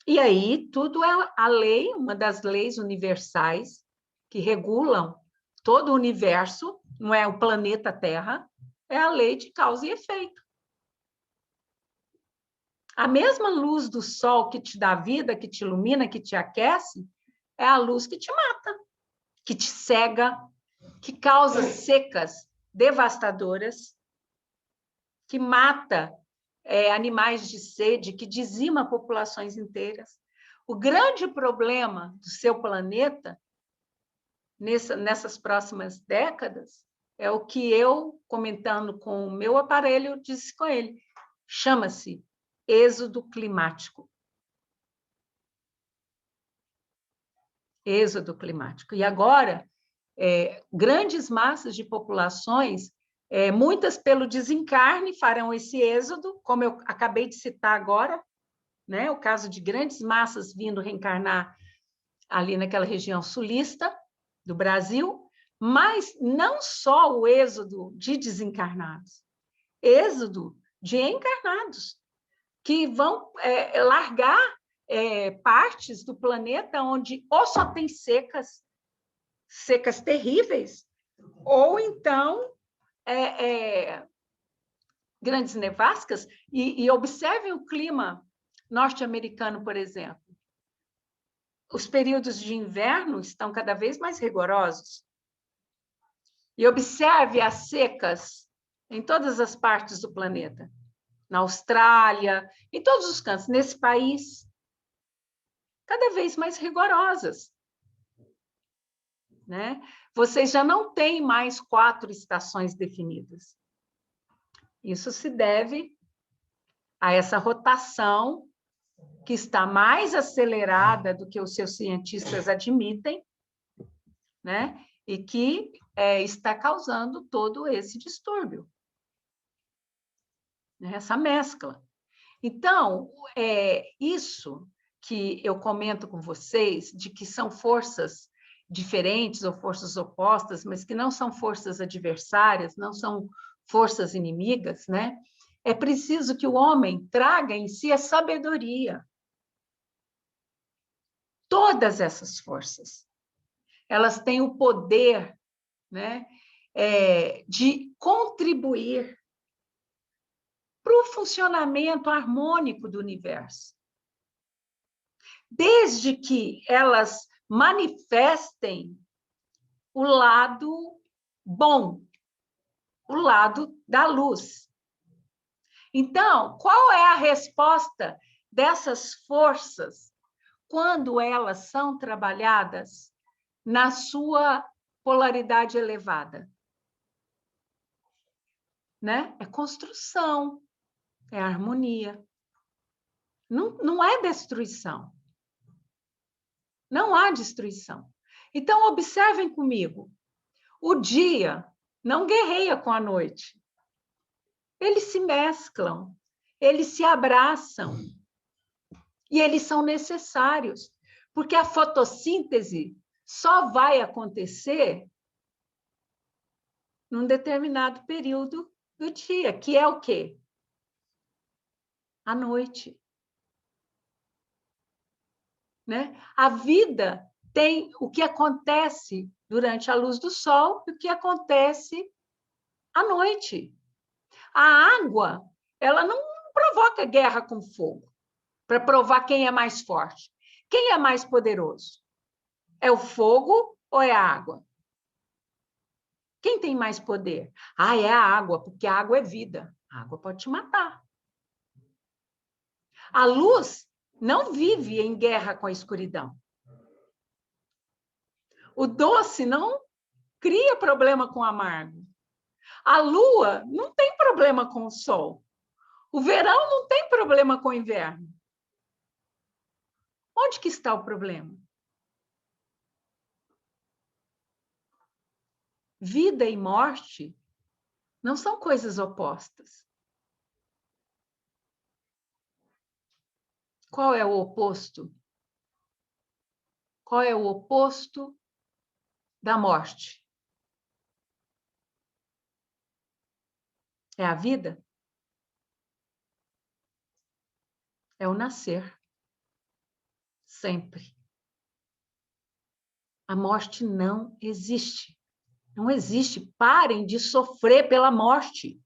E aí, tudo é a lei, uma das leis universais que regulam todo o universo, não é o planeta Terra, é a lei de causa e efeito. A mesma luz do sol que te dá vida, que te ilumina, que te aquece, é a luz que te mata, que te cega, que causa secas devastadoras, que mata animais de sede, que dizima populações inteiras. O grande problema do seu planeta, nessas próximas décadas, é o que eu, comentando com o meu aparelho, disse com ele. Chama-se êxodo climático. Êxodo climático. E agora, grandes massas de populações, muitas pelo desencarne, farão esse êxodo, como eu acabei de citar agora, né? O caso de grandes massas vindo reencarnar ali naquela região sulista do Brasil, mas não só o êxodo de desencarnados, êxodo de encarnados, que vão largar partes do planeta onde ou só tem secas terríveis, ou então grandes nevascas, e observem o clima norte-americano, por exemplo. Os períodos de inverno estão cada vez mais rigorosos. E observe as secas em todas as partes do planeta. Na Austrália, em todos os cantos, nesse país, cada vez mais rigorosas. Né? Vocês já não têm mais 4 estações definidas. Isso se deve a essa rotação que está mais acelerada do que os seus cientistas admitem, né? E que está causando todo esse distúrbio, né? Essa mescla. Então, isso que eu comento com vocês, de que são forças diferentes ou forças opostas, mas que não são forças adversárias, não são forças inimigas, né? É preciso que o homem traga em si a sabedoria. Todas essas forças, elas têm o poder, né, de contribuir para o funcionamento harmônico do universo. Desde que elas manifestem o lado bom, o lado da luz. Então, qual é a resposta dessas forças quando elas são trabalhadas na sua polaridade elevada? Né? É construção, é harmonia. Não é destruição. Não há destruição. Então, observem comigo. O dia não guerreia com a noite. Eles se mesclam, eles se abraçam. E eles são necessários, porque a fotossíntese só vai acontecer num determinado período do dia, que é o quê? A noite. Né? A vida tem o que acontece durante a luz do sol e o que acontece à noite. A água, ela não provoca guerra com fogo para provar quem é mais forte. Quem é mais poderoso? É o fogo ou é a água? Quem tem mais poder? É a água, porque a água é vida. A água pode te matar. A luz não vive em guerra com a escuridão. O doce não cria problema com o amargo. A lua não tem problema com o sol. O verão não tem problema com o inverno. Onde que está o problema? Vida e morte não são coisas opostas. Qual é o oposto? Qual é o oposto da morte? É a vida? É o nascer. Sempre. A morte não existe. Não existe. Parem de sofrer pela morte.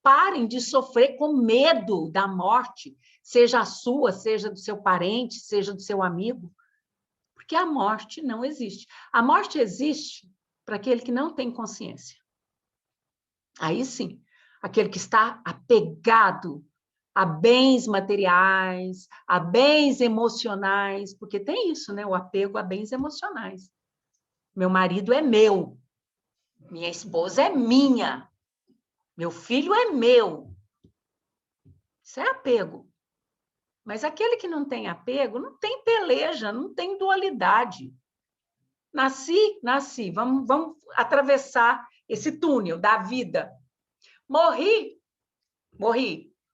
Parem de sofrer com medo da morte, seja a sua, seja do seu parente, seja do seu amigo, porque a morte não existe. A morte existe para aquele que não tem consciência. Aí sim, aquele que está apegado a bens materiais, a bens emocionais, porque tem isso, né? O apego a bens emocionais. Meu marido é meu, minha esposa é minha, meu filho é meu. Isso é apego. Mas aquele que não tem apego, não tem peleja, não tem dualidade. Nasci, vamos atravessar esse túnel da vida. Morri.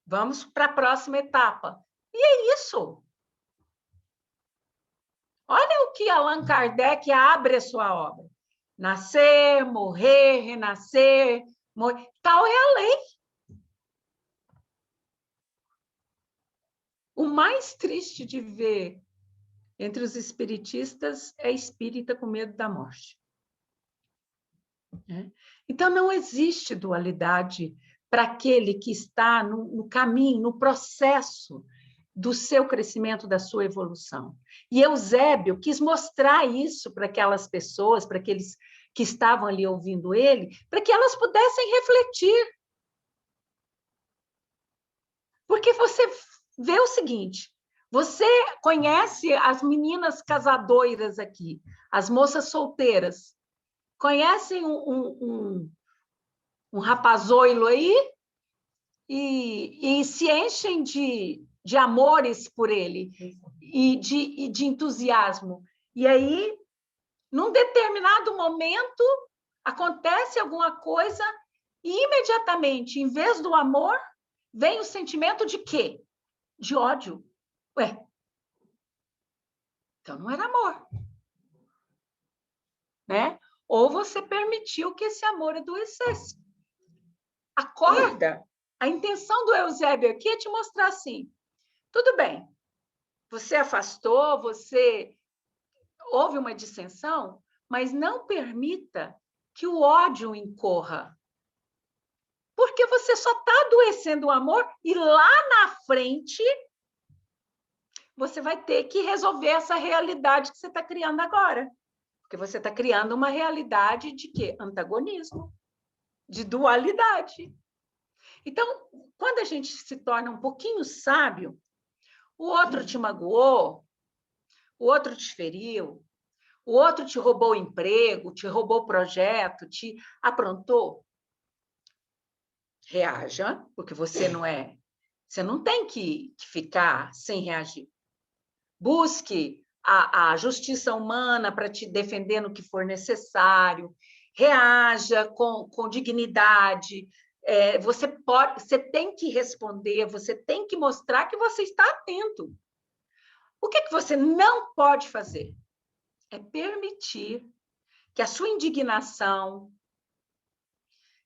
Vamos para a próxima etapa. E é isso. Olha o que Allan Kardec abre a sua obra. Nascer, morrer, renascer, morrer. Tal é a lei. O mais triste de ver entre os espiritistas é espírita com medo da morte. Então, não existe dualidade para aquele que está no caminho, no processo do seu crescimento, da sua evolução. E Eusébio quis mostrar isso para aquelas pessoas, para aqueles que estavam ali ouvindo ele, para que elas pudessem refletir. Porque você vê o seguinte, você conhece as meninas casadoiras aqui, as moças solteiras, conhecem um rapazoilo aí e se enchem de amores por ele e de entusiasmo. E aí, num determinado momento, acontece alguma coisa e imediatamente, em vez do amor, vem o sentimento de quê? De ódio. Ué, então não era amor. Né? Ou você permitiu que esse amor adoecesse. Acorda. A intenção do Eusébio aqui é te mostrar assim, tudo bem, você afastou, houve uma dissensão, mas não permita que o ódio incorra. Porque você só está adoecendo o amor e lá na frente você vai ter que resolver essa realidade que você está criando agora. Porque você está criando uma realidade de quê? Antagonismo, de dualidade. Então, quando a gente se torna um pouquinho sábio, o outro te magoou, o outro te feriu, o outro te roubou o emprego, te roubou o projeto, te aprontou. Reaja, porque você não tem que ficar sem reagir. Busque a justiça humana para te defender no que for necessário. Reaja com dignidade. Você tem que responder, você tem que mostrar que você está atento. O que você não pode fazer? É permitir que a sua indignação,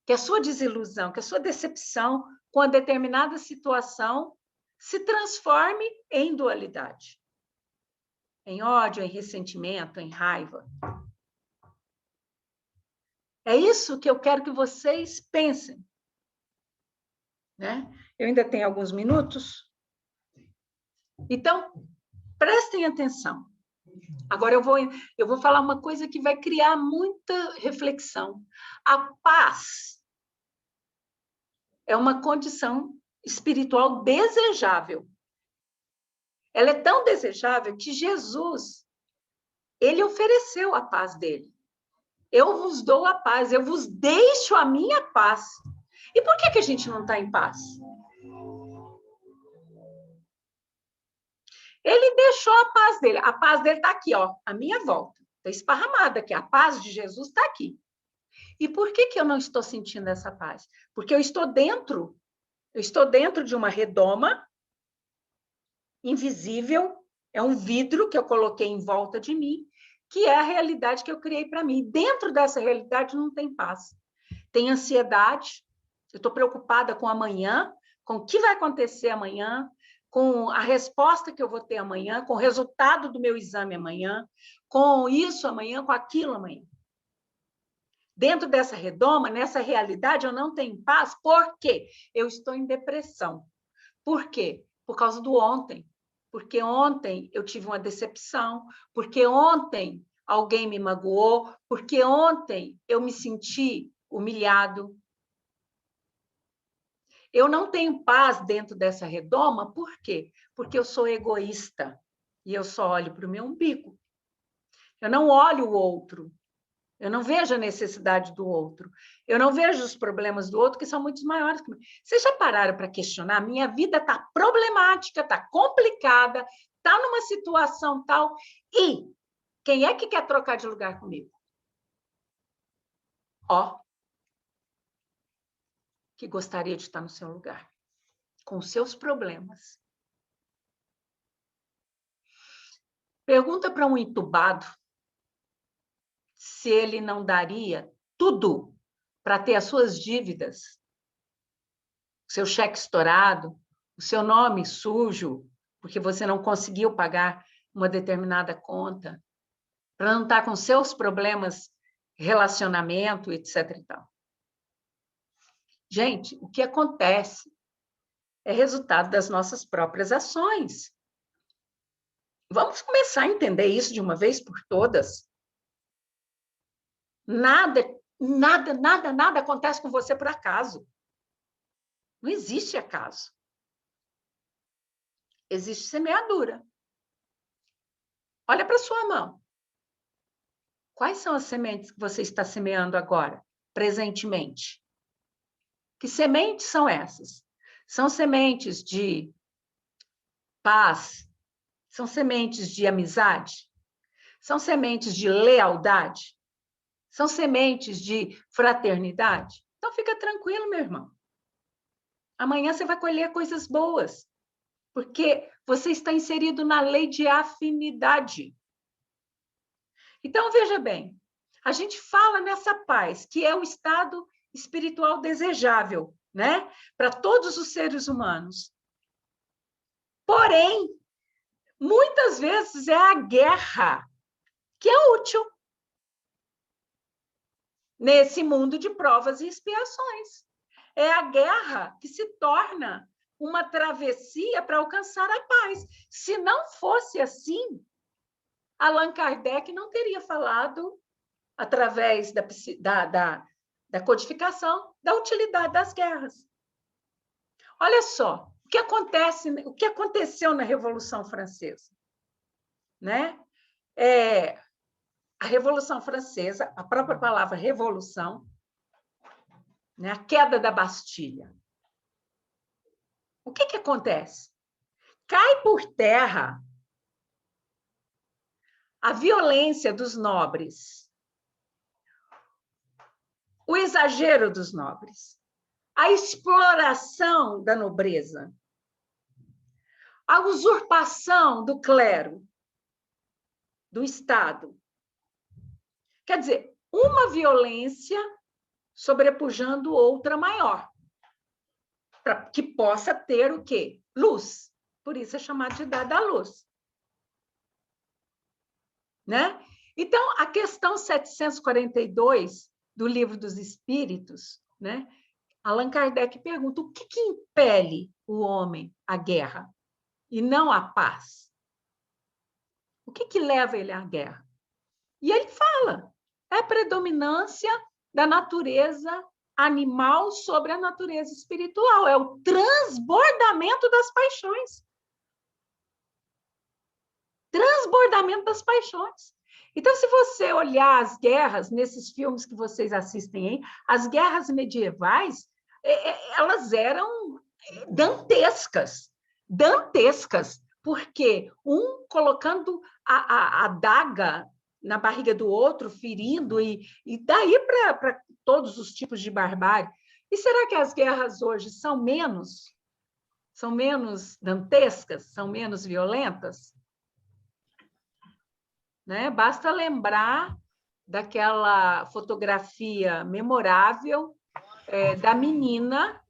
que a sua desilusão, que a sua decepção com a determinada situação se transforme em dualidade. Em ódio, em ressentimento, em raiva. É isso que eu quero que vocês pensem. Né? Eu ainda tenho alguns minutos. Então, prestem atenção. Agora eu vou falar uma coisa que vai criar muita reflexão. A paz é uma condição espiritual desejável. Ela é tão desejável que Jesus, ele ofereceu a paz dele. Eu vos dou a paz, eu vos deixo a minha paz. E por que a gente não está em paz? Ele deixou a paz dele. A paz dele está aqui, ó, à minha volta. Está esparramada aqui. A paz de Jesus está aqui. E por que eu não estou sentindo essa paz? Porque eu estou dentro de uma redoma invisível, é um vidro que eu coloquei em volta de mim, que é a realidade que eu criei para mim. Dentro dessa realidade não tem paz. Tem ansiedade, eu estou preocupada com amanhã, com o que vai acontecer amanhã, com a resposta que eu vou ter amanhã, com o resultado do meu exame amanhã, com isso amanhã, com aquilo amanhã. Dentro dessa redoma, nessa realidade, eu não tenho paz. Por quê? Eu estou em depressão. Por quê? Por causa do ontem. Porque ontem eu tive uma decepção, porque ontem alguém me magoou, porque ontem eu me senti humilhado. Eu não tenho paz dentro dessa redoma, por quê? Porque eu sou egoísta e eu só olho para o meu umbigo. Eu não olho o outro. Eu não vejo a necessidade do outro. Eu não vejo os problemas do outro, que são muito maiores que mim. Vocês já pararam para questionar? Minha vida está problemática, está complicada, está numa situação tal. E quem é que quer trocar de lugar comigo? Ó, que gostaria de estar no seu lugar, com os seus problemas. Pergunta para um entubado se ele não daria tudo para ter as suas dívidas, o seu cheque estourado, o seu nome sujo, porque você não conseguiu pagar uma determinada conta, para não estar com seus problemas, relacionamento, etc. e tal. Gente, o que acontece é resultado das nossas próprias ações. Vamos começar a entender isso de uma vez por todas. Nada acontece com você por acaso. Não existe acaso. Existe semeadura. Olha para sua mão. Quais são as sementes que você está semeando agora, presentemente? Que sementes são essas? São sementes de paz? São sementes de amizade? São sementes de lealdade? São sementes de fraternidade? Então, fica tranquilo, meu irmão. Amanhã você vai colher coisas boas, porque você está inserido na lei de afinidade. Então, veja bem, a gente fala nessa paz, que é o estado espiritual desejável, né? Para todos os seres humanos. Porém, muitas vezes é a guerra que é útil nesse mundo de provas e expiações. É a guerra que se torna uma travessia para alcançar a paz. Se não fosse assim, Allan Kardec não teria falado, através da codificação, da utilidade das guerras. Olha só, o que aconteceu na Revolução Francesa, né? A Revolução Francesa, a própria palavra revolução, né? A queda da Bastilha. O que acontece? Cai por terra a violência dos nobres, o exagero dos nobres, a exploração da nobreza, a usurpação do clero, do Estado. Quer dizer, uma violência sobrepujando outra maior, para que possa ter o quê? Luz. Por isso é chamado de Idade da Luz. Né? Então, a questão 742 do Livro dos Espíritos, né? Allan Kardec pergunta: o que impele o homem à guerra e não à paz? O que leva ele à guerra? E ele fala: é a predominância da natureza animal sobre a natureza espiritual, é o transbordamento das paixões. Transbordamento das paixões. Então, se você olhar as guerras nesses filmes que vocês assistem aí, as guerras medievais, elas eram dantescas, porque um colocando a adaga na barriga do outro, ferindo, e daí para todos os tipos de barbárie. E será que as guerras hoje são menos dantescas, são menos violentas? Né? Basta lembrar daquela fotografia memorável da menina,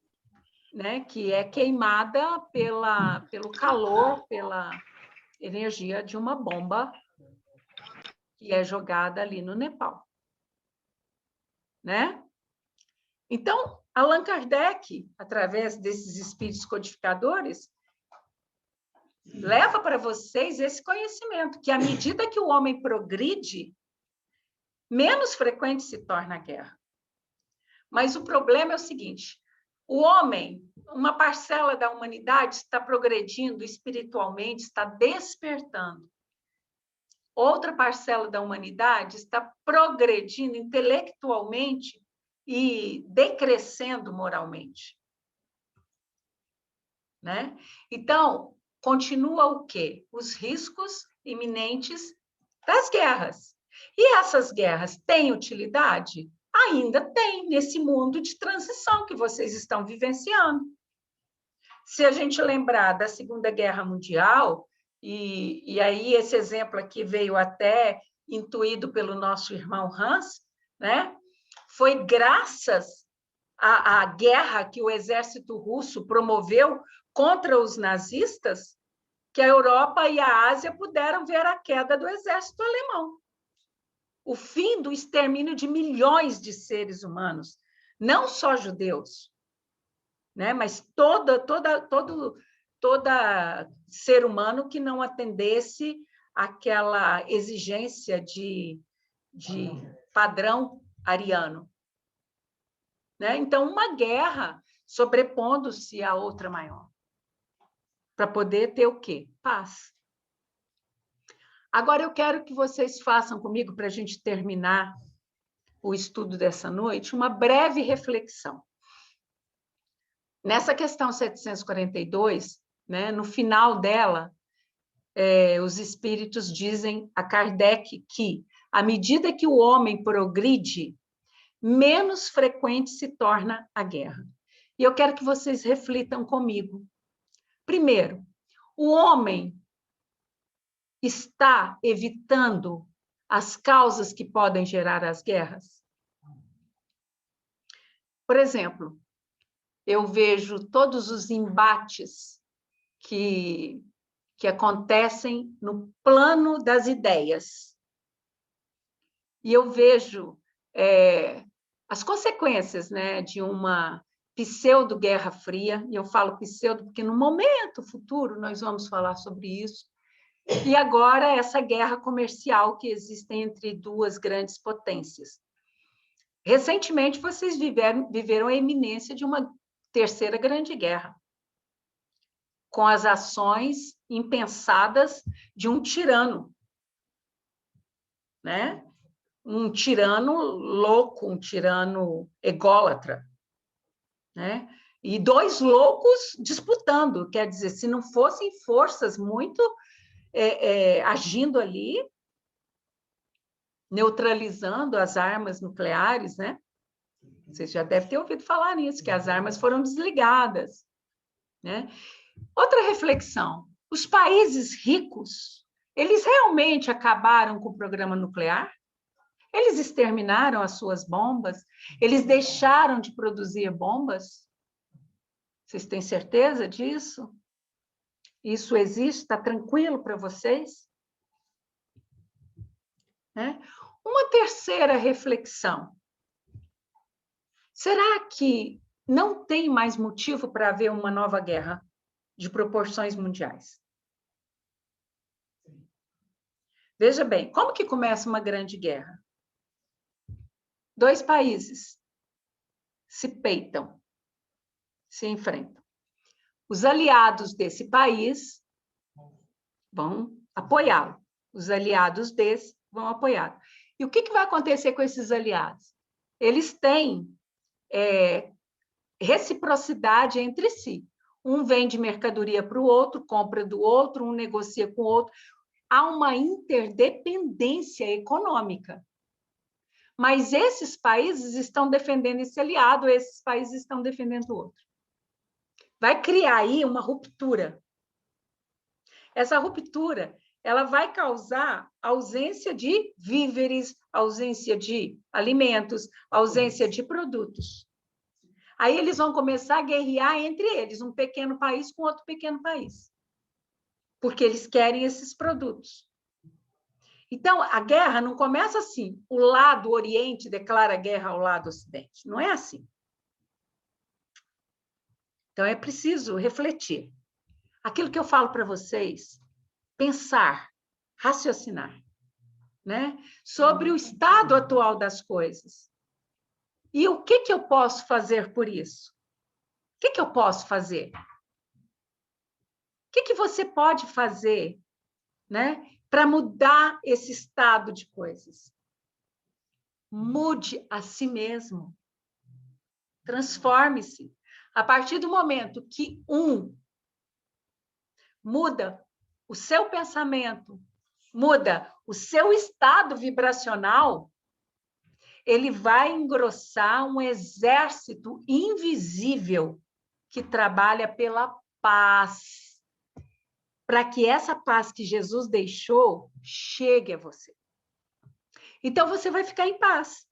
né, que é queimada pelo calor, pela energia de uma bomba que é jogada ali no Nepal. né? Então, Allan Kardec, através desses espíritos codificadores, leva para vocês esse conhecimento, que à medida que o homem progride, menos frequente se torna a guerra. Mas o problema é o seguinte: o homem, uma parcela da humanidade, está progredindo espiritualmente, está despertando. Outra parcela da humanidade está progredindo intelectualmente e decrescendo moralmente, né? Então, continua o quê? Os riscos iminentes das guerras. E essas guerras têm utilidade? Ainda tem, nesse mundo de transição que vocês estão vivenciando. Se a gente lembrar da Segunda Guerra Mundial, e aí esse exemplo aqui veio até intuído pelo nosso irmão Hans, né? Foi graças à guerra que o exército russo promoveu contra os nazistas que a Europa e a Ásia puderam ver a queda do exército alemão. O fim do extermínio de milhões de seres humanos, não só judeus, né? Mas todo ser humano que não atendesse àquela exigência de padrão ariano, né? Então, uma guerra sobrepondo-se à outra maior, para poder ter o quê? Paz. Agora, eu quero que vocês façam comigo, para a gente terminar o estudo dessa noite, uma breve reflexão. Nessa questão 742, né, no final dela, os espíritos dizem a Kardec que, à medida que o homem progride, menos frequente se torna a guerra. E eu quero que vocês reflitam comigo. Primeiro, o homem está evitando as causas que podem gerar as guerras? Por exemplo, eu vejo todos os embates que acontecem no plano das ideias. E eu vejo as consequências, né, de uma pseudo-guerra fria, e eu falo pseudo porque no momento futuro nós vamos falar sobre isso, e agora essa guerra comercial que existe entre duas grandes potências. Recentemente, vocês viveram a iminência de uma terceira grande guerra, com as ações impensadas de um tirano, né? Um tirano louco, um tirano ególatra, né? E dois loucos disputando, quer dizer, se não fossem forças muito agindo ali, neutralizando as armas nucleares, né? Vocês já devem ter ouvido falar nisso, que as armas foram desligadas, né? Outra reflexão: os países ricos, eles realmente acabaram com o programa nuclear? Eles exterminaram as suas bombas? Eles deixaram de produzir bombas? Vocês têm certeza disso? Isso existe? Está tranquilo para vocês? Né? Uma terceira reflexão: será que não tem mais motivo para haver uma nova guerra de proporções mundiais? Veja bem, como que começa uma grande guerra? Dois países se peitam, se enfrentam. Os aliados desse país vão apoiá-lo. Os aliados desse vão apoiá-lo. E o que vai acontecer com esses aliados? Eles têm reciprocidade entre si. Um vende mercadoria para o outro, compra do outro, um negocia com o outro. Há uma interdependência econômica. Mas esses países estão defendendo esse aliado, esses países estão defendendo o outro. Vai criar aí uma ruptura. Essa ruptura, ela vai causar ausência de víveres, ausência de alimentos, ausência de produtos. Aí eles vão começar a guerrear entre eles, um pequeno país com outro pequeno país, porque eles querem esses produtos. Então, a guerra não começa assim, o lado Oriente declara guerra ao lado Ocidente. Não é assim. Então, é preciso refletir. Aquilo que eu falo para vocês, pensar, raciocinar, né? Sobre o estado atual das coisas. E o que eu posso fazer por isso? O que eu posso fazer? O que você pode fazer, né, para mudar esse estado de coisas? Mude a si mesmo. Transforme-se. A partir do momento que muda o seu pensamento, muda o seu estado vibracional, ele vai engrossar um exército invisível que trabalha pela paz, para que essa paz que Jesus deixou chegue a você. Então, você vai ficar em paz.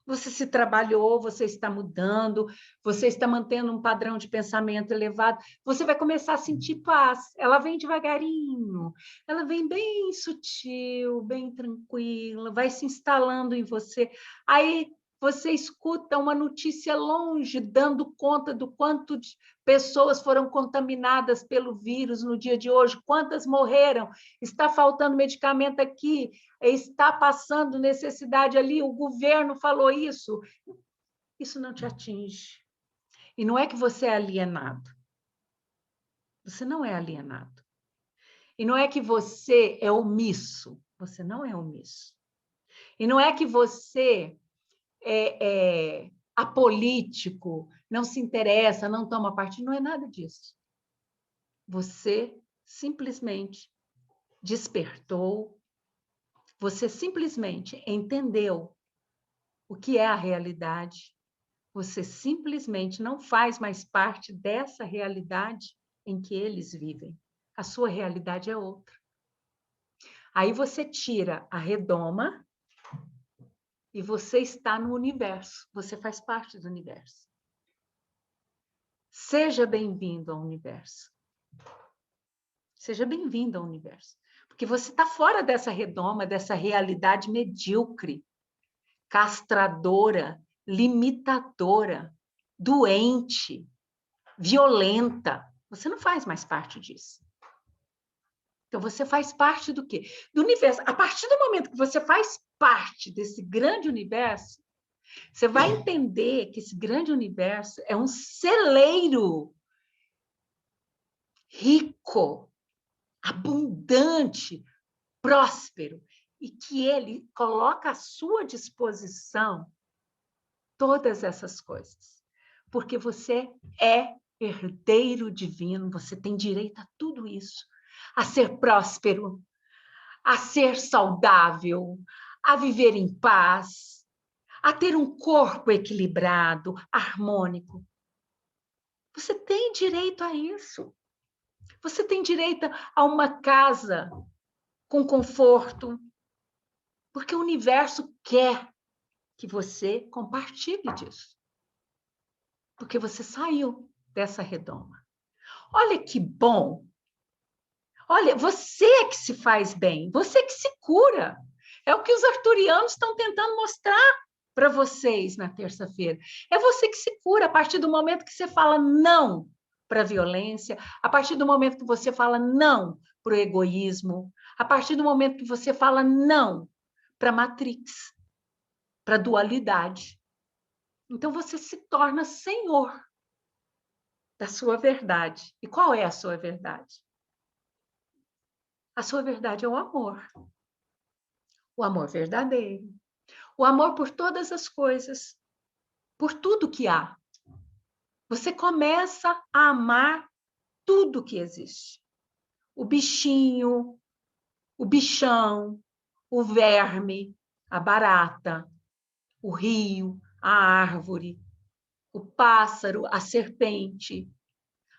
Você se trabalhou, você está mudando, você está mantendo um padrão de pensamento elevado, você vai começar a sentir paz. Ela vem devagarinho, ela vem bem sutil, bem tranquila, vai se instalando em você. Aí você escuta uma notícia longe, dando conta do quanto de pessoas foram contaminadas pelo vírus no dia de hoje, quantas morreram, está faltando medicamento aqui, está passando necessidade ali, o governo falou isso. Isso não te atinge. E não é que você é alienado. Você não é alienado. E não é que você é omisso. Você não é omisso. E não é que você é apolítico, não se interessa, não toma partido. Não é nada disso. Você simplesmente despertou, você simplesmente entendeu o que é a realidade, você simplesmente não faz mais parte dessa realidade em que eles vivem. A sua realidade é outra. Aí você tira a redoma e você está no universo, você faz parte do universo. Seja bem-vindo ao universo. Seja bem-vindo ao universo. Porque você está fora dessa redoma, dessa realidade medíocre, castradora, limitadora, doente, violenta. Você não faz mais parte disso. Então, você faz parte do quê? Do universo. A partir do momento que você faz parte desse grande universo, você vai entender que esse grande universo é um celeiro rico, abundante, próspero, e que ele coloca à sua disposição todas essas coisas. Porque você é herdeiro divino, você tem direito a tudo isso, a ser próspero, a ser saudável, a viver em paz, a ter um corpo equilibrado, harmônico. Você tem direito a isso. Você tem direito a uma casa com conforto, porque o universo quer que você compartilhe disso. Porque você saiu dessa redoma. Olha que bom. Olha, você é que se faz bem, você é que se cura. É o que os arturianos estão tentando mostrar para vocês na terça-feira. É você que se cura a partir do momento que você fala não para a violência, a partir do momento que você fala não para o egoísmo, a partir do momento que você fala não para a matrix, para a dualidade. Então você se torna senhor da sua verdade. E qual é a sua verdade? A sua verdade é o amor. O amor verdadeiro. O amor por todas as coisas, por tudo que há. Você começa a amar tudo que existe. O bichinho, o bichão, o verme, a barata, o rio, a árvore, o pássaro, a serpente,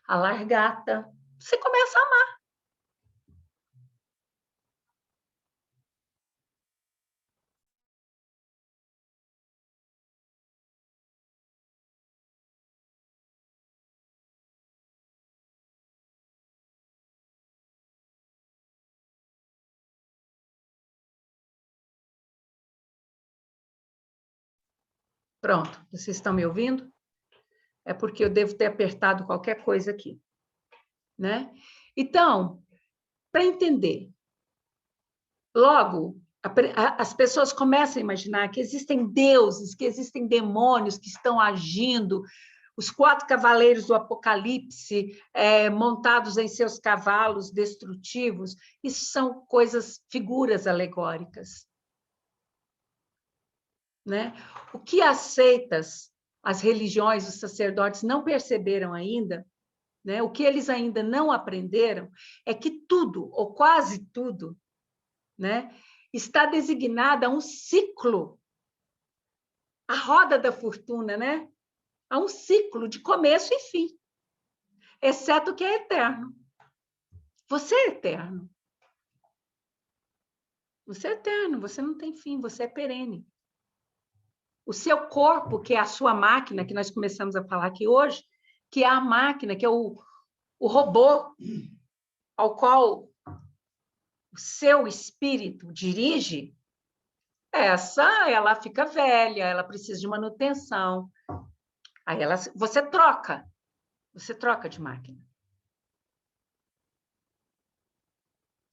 a largata. Você começa a amar. Pronto, vocês estão me ouvindo? É porque eu devo ter apertado qualquer coisa aqui, né? Então, para entender, logo, as pessoas começam a imaginar que existem deuses, que existem demônios que estão agindo, os 4 cavaleiros do Apocalipse, montados em seus cavalos destrutivos. Isso são coisas, figuras alegóricas, né? O que as seitas, as religiões, os sacerdotes não perceberam ainda, né? O que eles ainda não aprenderam é que tudo, ou quase tudo, né, está designada a um ciclo, a roda da fortuna, né? A um ciclo de começo e fim, exceto o que é eterno. Você é eterno. Você é eterno, você não tem fim, você é perene. O seu corpo, que é a sua máquina, que nós começamos a falar aqui hoje, que é a máquina, que é o robô ao qual o seu espírito dirige, ela fica velha, ela precisa de manutenção. Aí você troca de máquina.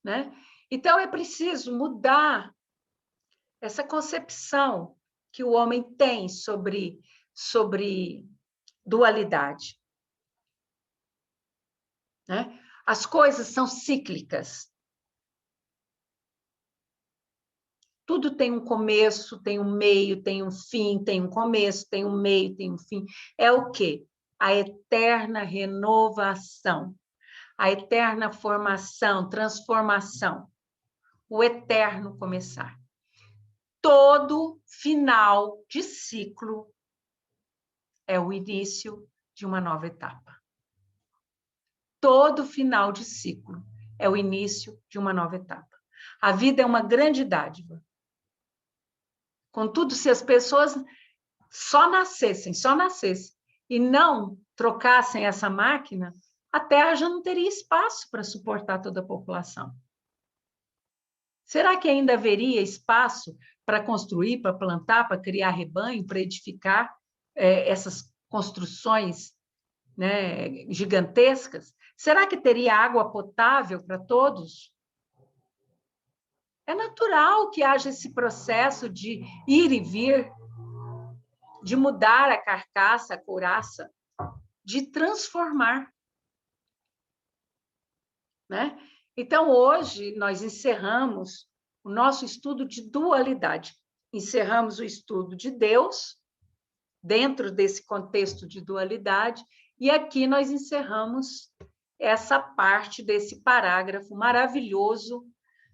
Né? Então, é preciso mudar essa concepção que o homem tem sobre dualidade. Né? As coisas são cíclicas. Tudo tem um começo, tem um meio, tem um fim, tem um começo, tem um meio, tem um fim. É o quê? A eterna renovação, a eterna formação, transformação, o eterno começar. Todo final de ciclo é o início de uma nova etapa. Todo final de ciclo é o início de uma nova etapa. A vida é uma grande dádiva. Contudo, se as pessoas só nascessem, e não trocassem essa máquina, a Terra já não teria espaço para suportar toda a população. Será que ainda haveria espaço para construir, para plantar, para criar rebanho, para edificar essas construções, né, gigantescas? Será que teria água potável para todos? É natural que haja esse processo de ir e vir, de mudar a carcaça, a couraça, de transformar. Né? Então, hoje, nós encerramos o nosso estudo de dualidade. Encerramos o estudo de Deus, dentro desse contexto de dualidade, e aqui nós encerramos essa parte desse parágrafo maravilhoso,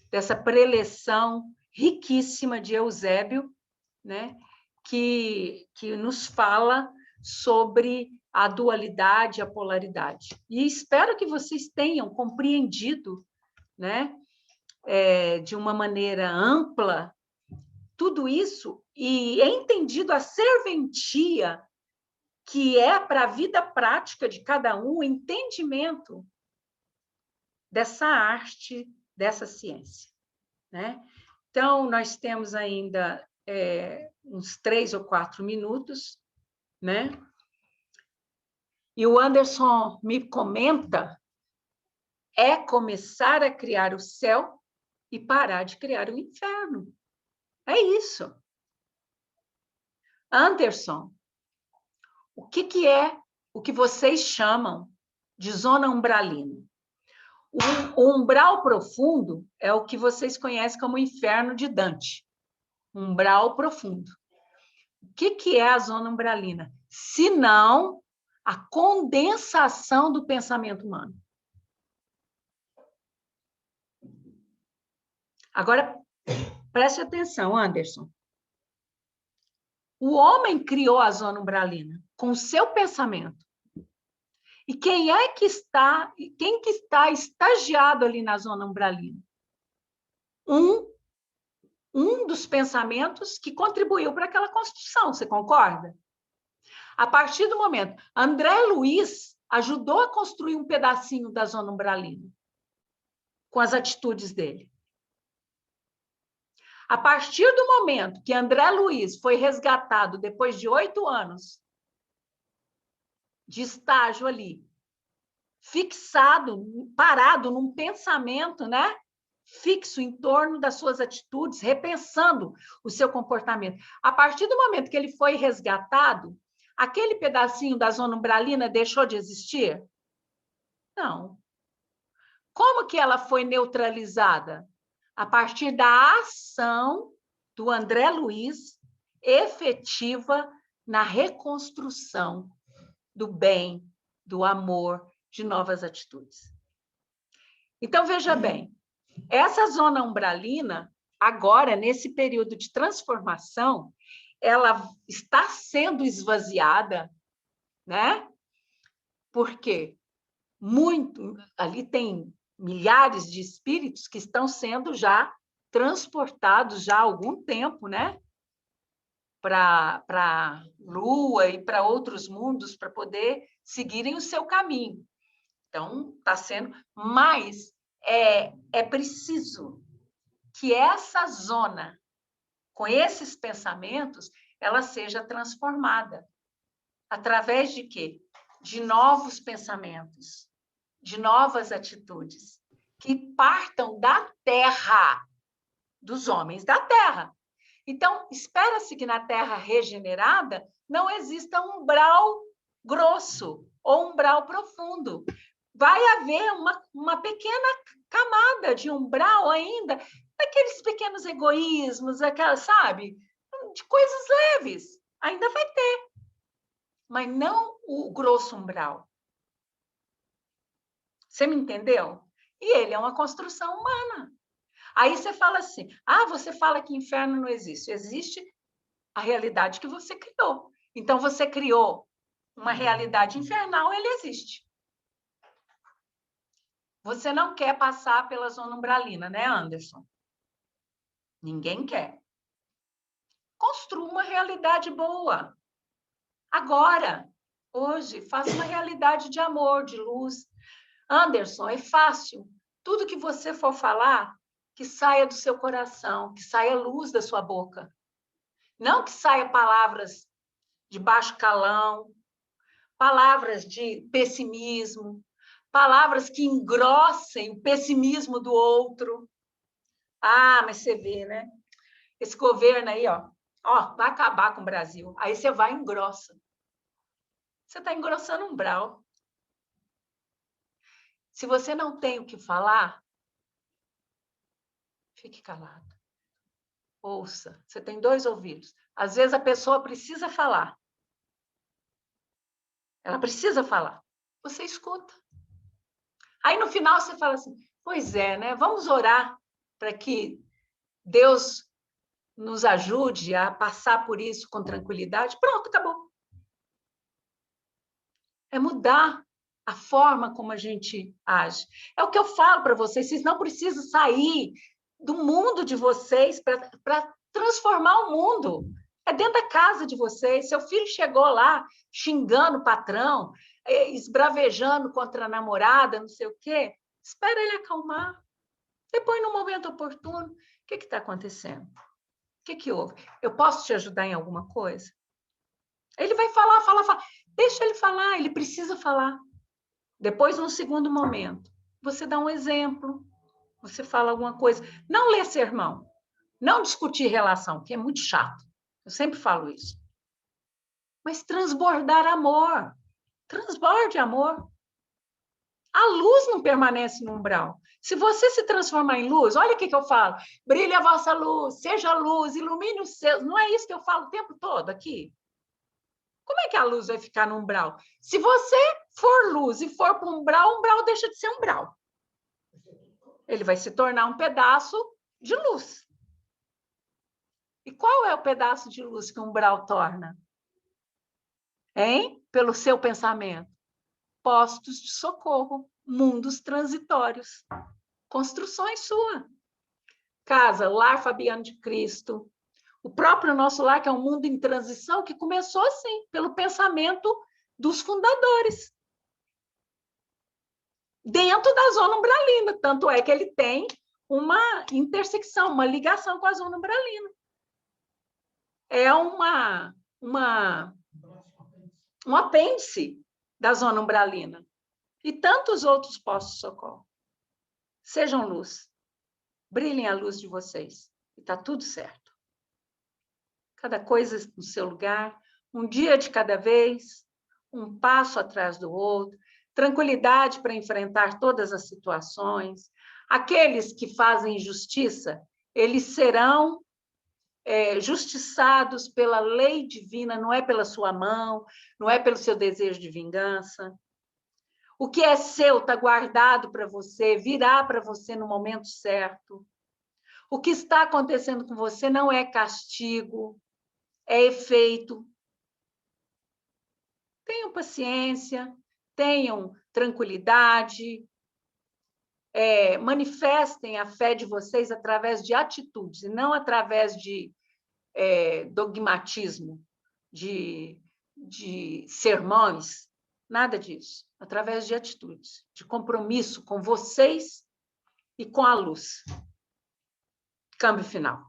dessa preleção riquíssima de Eusébio, né? que nos fala sobre a dualidade, a polaridade. E espero que vocês tenham compreendido, né, de uma maneira ampla, tudo isso e entendido a serventia que é para a vida prática de cada um o entendimento dessa arte, dessa ciência. Né? Então, nós temos ainda uns 3 ou 4 minutos, né? E o Anderson me comenta, é começar a criar o céu e parar de criar o inferno. É isso. Anderson, o que é o que vocês chamam de zona umbralina? O umbral profundo é o que vocês conhecem como inferno de Dante. Umbral profundo. O que é a zona umbralina? Se não a condensação do pensamento humano. Agora, preste atenção, Anderson. O homem criou a zona umbralina com o seu pensamento. E quem que está estagiado ali na zona umbralina? Um dos pensamentos que contribuiu para aquela construção, você concorda? A partir do momento, André Luiz ajudou a construir um pedacinho da zona umbralina com as atitudes dele. A partir do momento que André Luiz foi resgatado depois de 8 anos de estágio ali, fixado, parado num pensamento, né? Fixo em torno das suas atitudes, repensando o seu comportamento. A partir do momento que ele foi resgatado, aquele pedacinho da zona umbralina deixou de existir? Não. Como que ela foi neutralizada? A partir da ação do André Luiz, efetiva na reconstrução do bem, do amor, de novas atitudes. Então, veja bem, essa zona umbralina, agora, nesse período de transformação, ela está sendo esvaziada, né? Porque ali tem milhares de espíritos que estão sendo já transportados já há algum tempo, né? Para a Lua e para outros mundos, para poder seguirem o seu caminho. Então, está sendo... Mas é preciso que essa zona, com esses pensamentos, ela seja transformada. Através de quê? De novos pensamentos, de novas atitudes, que partam da terra, dos homens da terra. Então, espera-se que na terra regenerada não exista um umbral grosso ou umbral profundo. Vai haver uma pequena camada de umbral ainda, daqueles pequenos egoísmos, aquelas, sabe? De coisas leves. Ainda vai ter. Mas não o grosso umbral. Você me entendeu? E ele é uma construção humana. Aí você fala assim, você fala que inferno não existe. Existe a realidade que você criou. Então, você criou uma realidade infernal, ele existe. Você não quer passar pela zona umbralina, né, Anderson? Ninguém quer. Construa uma realidade boa. Agora, hoje, faça uma realidade de amor, de luz. Anderson, é fácil. Tudo que você for falar, que saia do seu coração, que saia luz da sua boca. Não que saia palavras de baixo calão, palavras de pessimismo, palavras que engrossem o pessimismo do outro. Mas você vê, né? Esse governo aí, ó, vai acabar com o Brasil. Aí você vai e engrossa. Você está engrossando um umbral. Se você não tem o que falar, fique calado. Ouça. Você tem 2 ouvidos. Às vezes a pessoa precisa falar. Ela precisa falar. Você escuta. Aí no final você fala assim, pois é, né? Vamos orar para que Deus nos ajude a passar por isso com tranquilidade. Pronto, acabou. É mudar a forma como a gente age. É o que eu falo para vocês não precisam sair do mundo de vocês para transformar o mundo. É dentro da casa de vocês. Seu filho chegou lá xingando o patrão, esbravejando contra a namorada, não sei o quê. Espera ele acalmar. Depois, no momento oportuno, o que está acontecendo? O que houve? Eu posso te ajudar em alguma coisa? Ele vai falar. Deixa ele falar, ele precisa falar. Depois, no segundo momento, você dá um exemplo, você fala alguma coisa. Não lê sermão, não discutir relação, que é muito chato. Eu sempre falo isso. Mas transbordar amor. Transborde amor. A luz não permanece no umbral. Se você se transformar em luz, olha o que eu falo. Brilhe a vossa luz, seja luz, ilumine os seus. Não é isso que eu falo o tempo todo aqui? Como é que a luz vai ficar no umbral? Se você for luz e for para o umbral deixa de ser umbral. Ele vai se tornar um pedaço de luz. E qual é o pedaço de luz que o umbral torna? Hein? Pelo seu pensamento. Postos de socorro, mundos transitórios. Construções suas. Casa, Lar Fabiano de Cristo. O próprio nosso lar, que é um mundo em transição, que começou assim, pelo pensamento dos fundadores. Dentro da zona umbralina. Tanto é que ele tem uma intersecção, uma ligação com a zona umbralina. É um apêndice da zona umbralina. E tantos outros postos de socorro. Sejam luz. Brilhem a luz de vocês. E está tudo certo. Cada coisa no seu lugar, um dia de cada vez, um passo atrás do outro, tranquilidade para enfrentar todas as situações. Aqueles que fazem justiça, eles serão justiçados pela lei divina, não é pela sua mão, não é pelo seu desejo de vingança. O que é seu está guardado para você, virá para você no momento certo. O que está acontecendo com você não é castigo, é efeito. Tenham paciência, tenham tranquilidade, manifestem a fé de vocês através de atitudes, e não através de dogmatismo, de sermões, nada disso. Através de atitudes, de compromisso com vocês e com a luz. Câmbio final.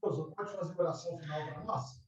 Pode fazer oração final para nós?